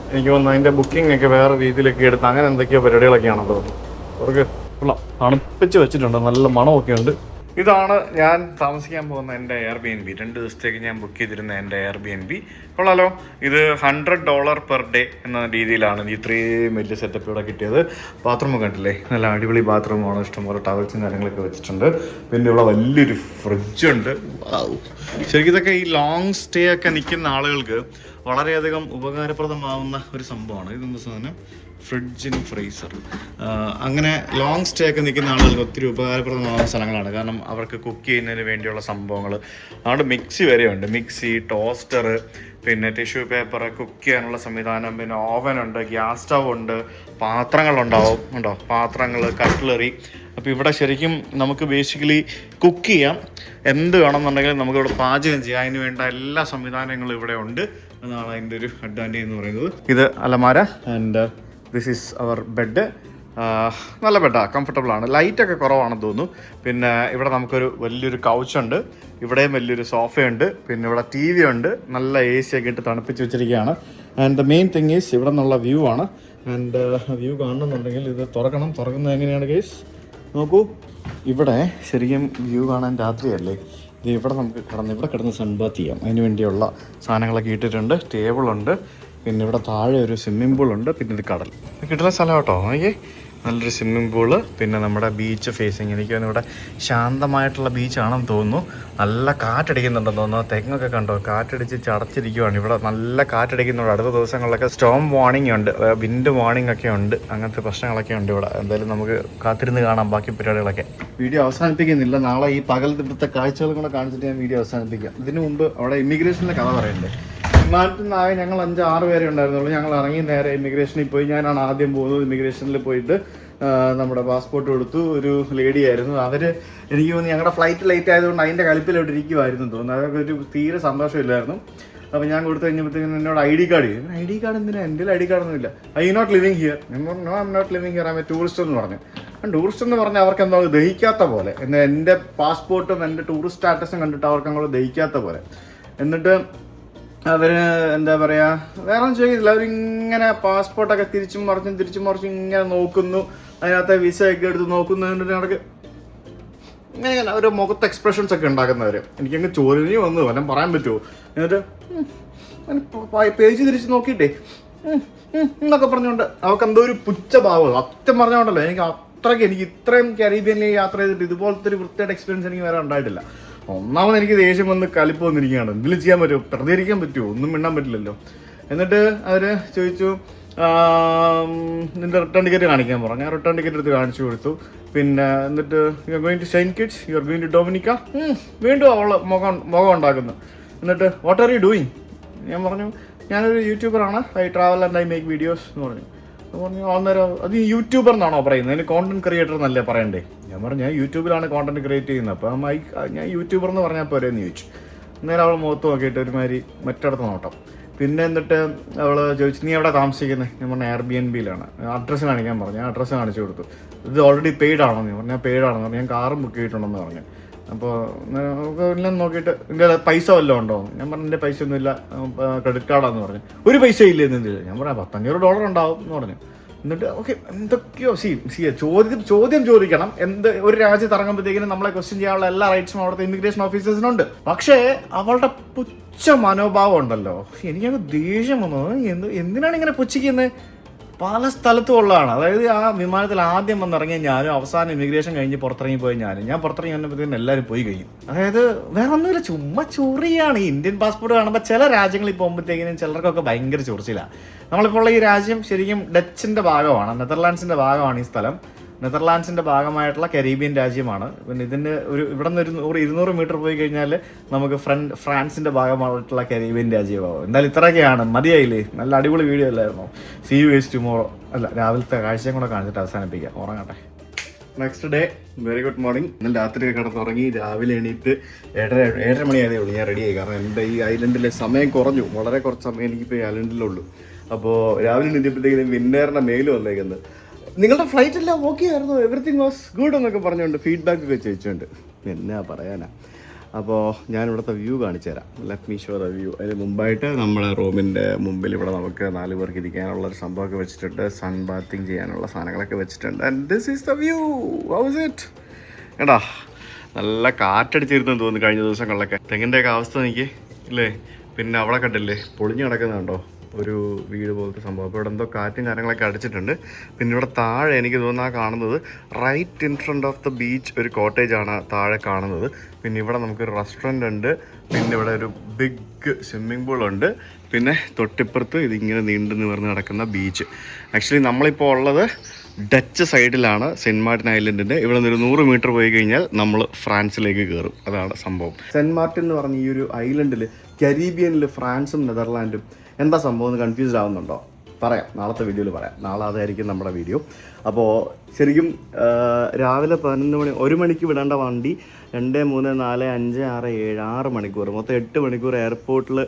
എനിക്ക് തോന്നുന്നു അതിൻ്റെ ബുക്കിംഗ് ഒക്കെ വേറെ രീതിയിലൊക്കെ എടുത്ത് അങ്ങനെ എന്തൊക്കെയോ പരിപാടികളൊക്കെയാണെന്ന് തോന്നുന്നു. അവർക്ക് തണുപ്പിച്ച് വെച്ചിട്ടുണ്ട്, നല്ല മണമൊക്കെ ഉണ്ട്. ഇതാണ് ഞാൻ താമസിക്കാൻ പോകുന്ന എൻ്റെ Airbnb. 2 ദിവസത്തേക്ക് ഞാൻ ബുക്ക് ചെയ്തിരുന്ന എൻ്റെ Airbnb. കൊള്ളാലോ. ഇത് $100 പെർ ഡേ എന്ന രീതിയിലാണ് ഇത്രയും വലിയ സെറ്റപ്പ് ഇവിടെ കിട്ടിയത്. ബാത്റൂമൊക്കെ കണ്ടില്ലേ, നല്ല അടിപൊളി ബാത്റൂമാണ്. ഇഷ്ടംപോലെ ടവൽസും കാര്യങ്ങളൊക്കെ വെച്ചിട്ടുണ്ട്. പിന്നെ ഇവിടെ വലിയൊരു ഫ്രിഡ്ജുണ്ട്. ശരിക്കും ഇതൊക്കെ ഈ ലോങ് സ്റ്റേ ഒക്കെ നിൽക്കുന്ന ആളുകൾക്ക് വളരെയധികം ഉപകാരപ്രദമാവുന്ന ഒരു സംഭവമാണ്. ഇതെന്താ സാധനം? ഫ്രിഡ്ജിനും ഫ്രീസറും. അങ്ങനെ ലോങ് സ്റ്റേ ഒക്കെ നിൽക്കുന്ന ആളുകൾക്ക് ഒത്തിരി ഉപകാരപ്രദമാകുന്ന സ്ഥലങ്ങളാണ്. കാരണം അവർക്ക് കുക്ക് ചെയ്യുന്നതിന് വേണ്ടിയുള്ള സംഭവങ്ങൾ. അതുകൊണ്ട് മിക്സി വരെയുണ്ട്. മിക്സി, ടോസ്റ്റർ, പിന്നെ ടിഷ്യൂ പേപ്പർ, കുക്ക് ചെയ്യാനുള്ള സംവിധാനം, പിന്നെ ഓവനുണ്ട്, ഗ്യാസ് സ്റ്റവ് ഉണ്ട്, പാത്രങ്ങളുണ്ടാവും ഉണ്ടോ, പാത്രങ്ങൾ, കട്ട്ലറി. അപ്പോൾ ഇവിടെ ശരിക്കും നമുക്ക് ബേസിക്കലി കുക്ക് ചെയ്യാം. എന്ത് വേണമെന്നുണ്ടെങ്കിലും നമുക്കിവിടെ പാചകം ചെയ്യാം. അതിന് വേണ്ട എല്ലാ സംവിധാനങ്ങളും ഇവിടെ ഉണ്ട് എന്നാണ് അതിൻ്റെ ഒരു അഡ്വാൻറ്റേജ് എന്ന് പറയുന്നത്. ഇത് അലമാര and this is our bed. നല്ല ബെഡാണ്, കംഫർട്ടബിളാണ്. ലൈറ്റൊക്കെ കുറവാണെന്ന് തോന്നുന്നു. പിന്നെ ഇവിടെ നമുക്കൊരു വലിയൊരു കൗച്ചുണ്ട്, ഇവിടെയും വലിയൊരു സോഫയുണ്ട്, പിന്നെ ഇവിടെ ടി വി ഉണ്ട്, നല്ല AC ഒക്കെ ഇട്ട് തണുപ്പിച്ച് വെച്ചിരിക്കുകയാണ്. And the main thing is ഇവിടെ നിന്നുള്ള വ്യൂ ആണ്. ആൻഡ് വ്യൂ കാണണമെന്നുണ്ടെങ്കിൽ ഇത് തുറക്കുന്നത് എങ്ങനെയാണ് ഗൈസ് നോക്കൂ. ഇവിടെ ശരിക്കും വ്യൂ കാണാൻ രാത്രിയല്ലേ, ഇത് ഇവിടെ നമുക്ക് ഇവിടെ കിടന്ന് സൺബാത്ത് ചെയ്യാം. അതിന് വേണ്ടിയുള്ള സാധനങ്ങളൊക്കെ ഇട്ടിട്ടുണ്ട്, ടേബിളുണ്ട്, പിന്നെ ഇവിടെ താഴെ ഒരു സ്വിമ്മിംഗ് പൂളുണ്ട്, പിന്നെ ഇത് കടൽ. കിട്ടുന്ന സ്ഥലം കേട്ടോ. നോക്കിയേ, നല്ലൊരു സ്വിമ്മിംഗ് പൂള്, പിന്നെ നമ്മുടെ ബീച്ച് ഫേസിങ്. എനിക്ക് തോന്നുന്നു ഇവിടെ ശാന്തമായിട്ടുള്ള ബീച്ചാണെന്ന് തോന്നുന്നു. നല്ല കാറ്റടിക്കുന്നുണ്ടെന്ന് തോന്നുന്നു. തെങ്ങൊക്കെ കണ്ടോ, കാറ്റടിച്ച് ചടച്ചിരിക്കുവാണ്. ഇവിടെ നല്ല കാറ്റടിക്കുന്നുണ്ട്. അടുത്ത ദിവസങ്ങളിലൊക്കെ സ്റ്റോം വാർണിംഗ് ഉണ്ട്, വിൻഡ് വാർണിംഗ് ഒക്കെ ഉണ്ട്, അങ്ങനത്തെ പ്രശ്നങ്ങളൊക്കെ ഉണ്ട് ഇവിടെ. എന്തായാലും നമുക്ക് കാത്തിരുന്ന് കാണാം ബാക്കി പരിപാടികളൊക്കെ. വീഡിയോ അവസാനിപ്പിക്കുന്നില്ല, നാളെ ഈ പകലത്തെ കാഴ്ചകളും കൂടെ കാണിച്ചിട്ട് ഞാൻ വീഡിയോ അവസാനിപ്പിക്കാം. ഇതിനു മുമ്പ് അവിടെ ഇമിഗ്രേഷനിലെ കഥ പറയണ്ടേ. വിമാനത്തിൽ നിന്നായി ഞങ്ങൾ 5-6 പേരെ ഉണ്ടായിരുന്നുള്ളൂ. ഞങ്ങൾ ഇറങ്ങി നേരെ ഇമിഗ്രേഷനിൽ പോയി. ഞാനാണ് ആദ്യം പോകുന്നത്. ഇമിഗ്രേഷനിൽ പോയിട്ട് നമ്മുടെ പാസ്പോർട്ട് കൊടുത്തു. ഒരു ലേഡി ആയിരുന്നു. അവർ എനിക്ക് തോന്നുന്നു ഞങ്ങളുടെ ഫ്ലൈറ്റ് ലേറ്റ് ആയതുകൊണ്ട് അതിൻ്റെ കലിപ്പിലോട്ട് ഇരിക്കുമായിരുന്നു തോന്നുന്നു. അതൊക്കെ ഒരു തീരെ സന്തോഷമില്ലായിരുന്നു. അപ്പോൾ ഞാൻ കൊടുത്തു കഴിഞ്ഞപ്പോഴത്തേക്കും എന്നോട് ID കാർഡ് ചെയ്യും. ID കാർഡ് എന്തിനാ, എൻ്റെ ID കാർഡൊന്നുമില്ല. I not living here. No I am not living here, I am a tourist എന്ന് പറഞ്ഞു. ടൂറിസ്റ്റ് എന്ന് പറഞ്ഞാൽ അവർക്ക് എന്തോ ദഹിക്കാത്ത പോലെ. എന്നാൽ എൻ്റെ പാസ്പോർട്ടും എൻ്റെ ടൂറിസ്റ്റ് സ്റ്റാറ്റസും കണ്ടിട്ട് അവർക്ക് അങ്ങോട്ട് ദഹിക്കാത്ത പോലെ. എന്നിട്ട് അവർ എന്താ പറയുക, വേറെ ഒന്നും ചെയ്തില്ല. അവരിങ്ങനെ പാസ്പോർട്ടൊക്കെ തിരിച്ചും മറിച്ചും ഇങ്ങനെ നോക്കുന്നു. അതിനകത്തെ വിസ ഒക്കെ എടുത്ത് നോക്കുന്നതിൻ്റെ ഇടയ്ക്ക് ഇങ്ങനെ ഒരു മുഖത്ത് എക്സ്പ്രഷൻസ് ഒക്കെ ഉണ്ടാക്കുന്നവർ. എനിക്കങ്ങ് ചോദ്യം വന്നു, വല്ലതും പറയാൻ പറ്റുമോ. എന്നിട്ട് പേജ് തിരിച്ച് നോക്കിയിട്ടേ എന്നൊക്കെ പറഞ്ഞുകൊണ്ട് അവർക്ക് എന്തോ ഒരു പുച്ഛഭാവം. സത്യം പറഞ്ഞുകൊണ്ടല്ലോ, എനിക്ക് ഇത്രയും കരീബിയനിൽ യാത്ര ചെയ്തിട്ട് ഇതുപോലത്തെ ഒരു വൃത്തിയായിട്ട് എക്സ്പീരിയൻസ് എനിക്ക് വേറെ ഉണ്ടായിട്ടില്ല. ഒന്നാമത് എനിക്ക് ദേഷ്യം വന്ന് കലിപ്പ് വന്നിരിക്കുകയാണ്. എന്തെങ്കിലും ചെയ്യാൻ പറ്റുമോ, പ്രതികരിക്കാൻ പറ്റുമോ, ഒന്നും മിണ്ടാൻ പറ്റില്ലല്ലോ. എന്നിട്ട് അവർ ചോദിച്ചു നിൻ്റെ റിട്ടേൺ ടിക്കറ്റ് കാണിക്കാൻ പറഞ്ഞു. ഞാൻ റിട്ടേൺ ടിക്കറ്റ് എടുത്ത് കാണിച്ചു കൊടുത്തു. പിന്നെ എന്നിട്ട് you are going to Saint Kitts, you are going to Dominica. വീണ്ടും അവൾ മുഖം ഉണ്ടാക്കുന്നു. എന്നിട്ട് വാട്ട് ആർ യു ഡൂയിങ്? ഞാൻ പറഞ്ഞു ഞാനൊരു യൂട്യൂബറാണ്, I travel and I make videos എന്ന് പറഞ്ഞു. പറഞ്ഞു അന്നേരം അത് യൂട്യൂബർ എന്നാണോ പറയുന്നത്, അതിന് കോണ്ടന്റ് ക്രിയേറ്റർ എന്നല്ലേ പറയണ്ടേ? ഞാൻ പറഞ്ഞു ഞാൻ യൂട്യൂബിലാണ് കോണ്ടന്റ് ക്രിയേറ്റ് ചെയ്യുന്നത്, അപ്പം ഞാൻ യൂട്യൂബർ എന്ന് പറഞ്ഞാൽ പോരെ എന്ന് ചോദിച്ചു. അന്നേരം അവൾ മുഖത്ത് നോക്കിയിട്ട് ഒരുമാതിരി മറ്റടുത്ത് നോട്ടം. പിന്നെ എന്നിട്ട് അവൾ ചോദിച്ചു നീ എവിടെ താമസിക്കുന്നത്? ഞാൻ പറഞ്ഞു Airbnb-ലാണ്. അഡ്രസ്സ് കാണിക്കാൻ പറഞ്ഞു. ഞാൻ അഡ്രസ്സ് കാണിച്ചു കൊടുത്തു. ഇത് ഓൾറെഡി പെയ്ഡ് ആണോ? ഞാൻ പറഞ്ഞു ഞാൻ പെയ്ഡ് ആണെന്ന് പറഞ്ഞു. ഞാൻ കാറും ബുക്ക് ചെയ്തിട്ടുണ്ടെന്ന് പറഞ്ഞു. അപ്പോൾ എല്ലാം നോക്കിയിട്ട് എൻ്റെ പൈസ വല്ലതും ഉണ്ടോ? ഞാൻ പറഞ്ഞു എൻ്റെ പൈസ ഒന്നുമില്ല, ക്രെഡിറ്റ് കാർഡാന്ന് പറഞ്ഞു. ഒരു പൈസ ഇല്ല എന്നില്ല. ഞാൻ പറഞ്ഞു $1,500 ഉണ്ടാവും എന്ന് പറഞ്ഞു. എന്നിട്ട് ഓക്കെ എന്തൊക്കെയോ ചോദ്യം ചോദിക്കണം. ഒരു രാജ്യത്ത് ഇറങ്ങുമ്പോഴത്തേക്കിനും നമ്മളെ ക്വസ്റ്റ്യൻ ചെയ്യാനുള്ള എല്ലാ റൈറ്റ്സും അവിടുത്തെ ഇമിഗ്രേഷൻ ഓഫീസേഴ്സിനുണ്ട്. പക്ഷേ അവളുടെ പുച്ഛ മനോഭാവം ഉണ്ടല്ലോ, എനിക്കത് ദേഷ്യം വന്നു. എന്തിനാണ് ഇങ്ങനെ പുച്ഛിക്കുന്നത്? പല സ്ഥലത്തും ഉള്ളതാണ്. അതായത് ആ വിമാനത്തിൽ ആദ്യം വന്നിറങ്ങിയ ഞാനും അവസാനം ഇമിഗ്രേഷൻ കഴിഞ്ഞ് പുറത്തിറങ്ങി പോയി ഞാൻ പുറത്തിറങ്ങി വന്നപ്പോഴത്തേക്കും എല്ലാവരും പോയി കഴിയും. അതായത് വേറെ ഒന്നുമില്ല, ചുമ്മാ ചൊറിയാണ്. ഇന്ത്യൻ പാസ്പോർട്ട് കാണുമ്പോൾ ചില രാജ്യങ്ങളിൽ പോകുമ്പോഴത്തേക്കിനും ചിലർക്കൊക്കെ ഭയങ്കര ചൊറിച്ചിലാണ്. നമ്മളിപ്പോൾ ഉള്ള ഈ രാജ്യം ശരിക്കും ഡച്ചിൻ്റെ ഭാഗമാണ്, നെതർലാൻഡ്സിൻ്റെ ഭാഗമാണ് ഈ സ്ഥലം. നെതർലാൻഡ്സിൻ്റെ ഭാഗമായിട്ടുള്ള കരീബിയൻ രാജ്യമാണ്. പിന്നെ ഇതിന് ഇവിടെ നിന്ന് 100-200 മീറ്റർ പോയി കഴിഞ്ഞാൽ നമുക്ക് ഫ്രാൻസിൻ്റെ ഭാഗമായിട്ടുള്ള കരീബിയൻ രാജ്യമാവും. എന്തായാലും ഇത്രയൊക്കെയാണ്, മതിയായില്ലേ? നല്ല അടിപൊളി വീഡിയോ അല്ലായിരുന്നോ? See you guys tomorrow. അല്ല, രാവിലത്തെ കാഴ്ചയും കൂടെ കാണിച്ചിട്ട് അവസാനിപ്പിക്കാം. ഉറങ്ങട്ടെ. Next day, very good morning. ഇന്നലെ രാത്രി കിടന്നുറങ്ങി, രാവിലെ എണീറ്റ് 7:30 മണിയായതേ ഉള്ളൂ ഞാൻ റെഡിയായി. കാരണം എൻ്റെ ഈ ഐലൻഡിലെ സമയം കുറഞ്ഞു, വളരെ കുറച്ച് സമയം എനിക്കിപ്പോൾ ഈ ഐലൻഡിലുള്ളൂ. അപ്പോൾ രാവിലെ എണീറ്റപ്പോഴത്തേക്കും വിന്നേറിൻ്റെ മെയിൽ വന്നേക്കുന്നത് നിങ്ങളുടെ ഫ്ലൈറ്റ് എല്ലാം ഓക്കെ ആയിരുന്നു, എവറിത്തിങ് വാസ് ഗുഡ് എന്നൊക്കെ പറഞ്ഞുകൊണ്ട് ഫീഡ്ബാക്ക് ഒക്കെ ചോദിച്ചുകൊണ്ട്. എന്നാ പറയാനാ. അപ്പോൾ ഞാനിവിടുത്തെ വ്യൂ കാണിച്ചു തരാം. Let me show the view. അതിന് മുമ്പായിട്ട് നമ്മുടെ റൂമിൻ്റെ മുമ്പിൽ ഇവിടെ നമുക്ക് 4 പേർക്ക് ഇരിക്കാനുള്ളൊരു സംഭവമൊക്കെ വെച്ചിട്ടുണ്ട്. സൺ ബാത്തിങ് ചെയ്യാനുള്ള സാധനങ്ങളൊക്കെ വെച്ചിട്ടുണ്ട്. And this is the view. How is it? കേട്ടാ, നല്ല കാറ്റടിച്ചിരുന്നെന്ന് തോന്നുന്നു കഴിഞ്ഞ ദിവസങ്ങളിലൊക്കെ. തെങ്ങിൻ്റെയൊക്കെ അവസ്ഥ എനിക്ക് ഇല്ലേ. പിന്നെ അവിടെ കണ്ടില്ലേ പൊളിഞ്ഞു കിടക്കുന്നുണ്ടോ ഒരു വീട് പോലത്തെ സംഭവം. അപ്പോൾ ഇവിടെ എന്തോ കാറ്റും കാര്യങ്ങളൊക്കെ അടിച്ചിട്ടുണ്ട്. പിന്നെ ഇവിടെ താഴെ എനിക്ക് തോന്നുന്നു കാണുന്നത് right in front of the beach ഒരു കോട്ടേജാണ് താഴെ കാണുന്നത്. പിന്നെ ഇവിടെ നമുക്കൊരു റെസ്റ്റോറൻ്റ് ഉണ്ട്. പിന്നെ ഇവിടെ ഒരു ബിഗ് സ്വിമ്മിംഗ് പൂളുണ്ട്. പിന്നെ തൊട്ടിപ്പുറത്ത് ഇതിങ്ങനെ നീണ്ടു നിവർന്ന് കിടക്കുന്ന ബീച്ച്. ആക്ച്വലി നമ്മളിപ്പോൾ ഉള്ളത് ഡച്ച് സൈഡിലാണ്, സെൻറ്റ് മാർട്ടിൻ ഐലൻഡിൻ്റെ. ഇവിടെ നിന്ന് 100 മീറ്റർ പോയി കഴിഞ്ഞാൽ നമ്മൾ ഫ്രാൻസിലേക്ക് കയറും. അതാണ് സംഭവം. സെൻറ്റ് മാർട്ടിൻ എന്ന് പറഞ്ഞ ഈ ഒരു ഐലൻഡിൽ കരീബിയനിൽ ഫ്രാൻസും നെതർലാൻഡും എന്താ സംഭവം എന്ന് കൺഫ്യൂസ്ഡ് ആവുന്നുണ്ടോ? പറയാം, നാളത്തെ വീഡിയോയിൽ പറയാം. നാളെ അതായിരിക്കും നമ്മുടെ വീഡിയോ. അപ്പോൾ ശരിക്കും രാവിലെ 11 മണി 1 മണിക്ക് വിടേണ്ട വണ്ടി 2, 3, 4, 5, 6, 7 6 മണിക്കൂർ, മൊത്തം 8 മണിക്കൂർ എയർപോർട്ടിൽ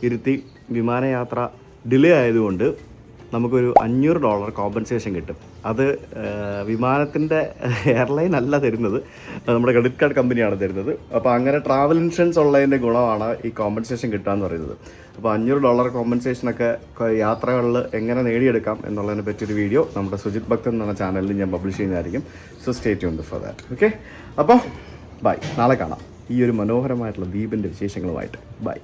ഇരുത്തി വിമാനയാത്ര ഡിലേ ആയതുകൊണ്ട് നമുക്കൊരു $500 കോമ്പൻസേഷൻ കിട്ടും. അത് വിമാനത്തിൻ്റെ എയർലൈൻ അല്ല തരുന്നത്, നമ്മുടെ ക്രെഡിറ്റ് കാർഡ് കമ്പനിയാണ് തരുന്നത്. അപ്പോൾ അങ്ങനെ ട്രാവൽ ഇൻഷുറൻസ് ഉള്ളതിൻ്റെ ഗുണമാണ് ഈ കോമ്പൻസേഷൻ കിട്ടുക എന്ന് പറയുന്നത്. അപ്പോൾ $500 കോമ്പൻസേഷനൊക്കെ യാത്രകളിൽ എങ്ങനെ നേടിയെടുക്കാം എന്നുള്ളതിനെ പറ്റിയൊരു വീഡിയോ നമ്മുടെ സുജിത് ഭക്തൻ എന്ന ചാനലിൽ ഞാൻ പബ്ലിഷ് ചെയ്യുന്നതായിരിക്കും. So stay tuned for that. Okay, അപ്പോൾ ബൈ, നാളെ കാണാം ഈ ഒരു മനോഹരമായിട്ടുള്ള ദ്വീപിൻ്റെ വിശേഷങ്ങളുമായിട്ട്. ബൈ.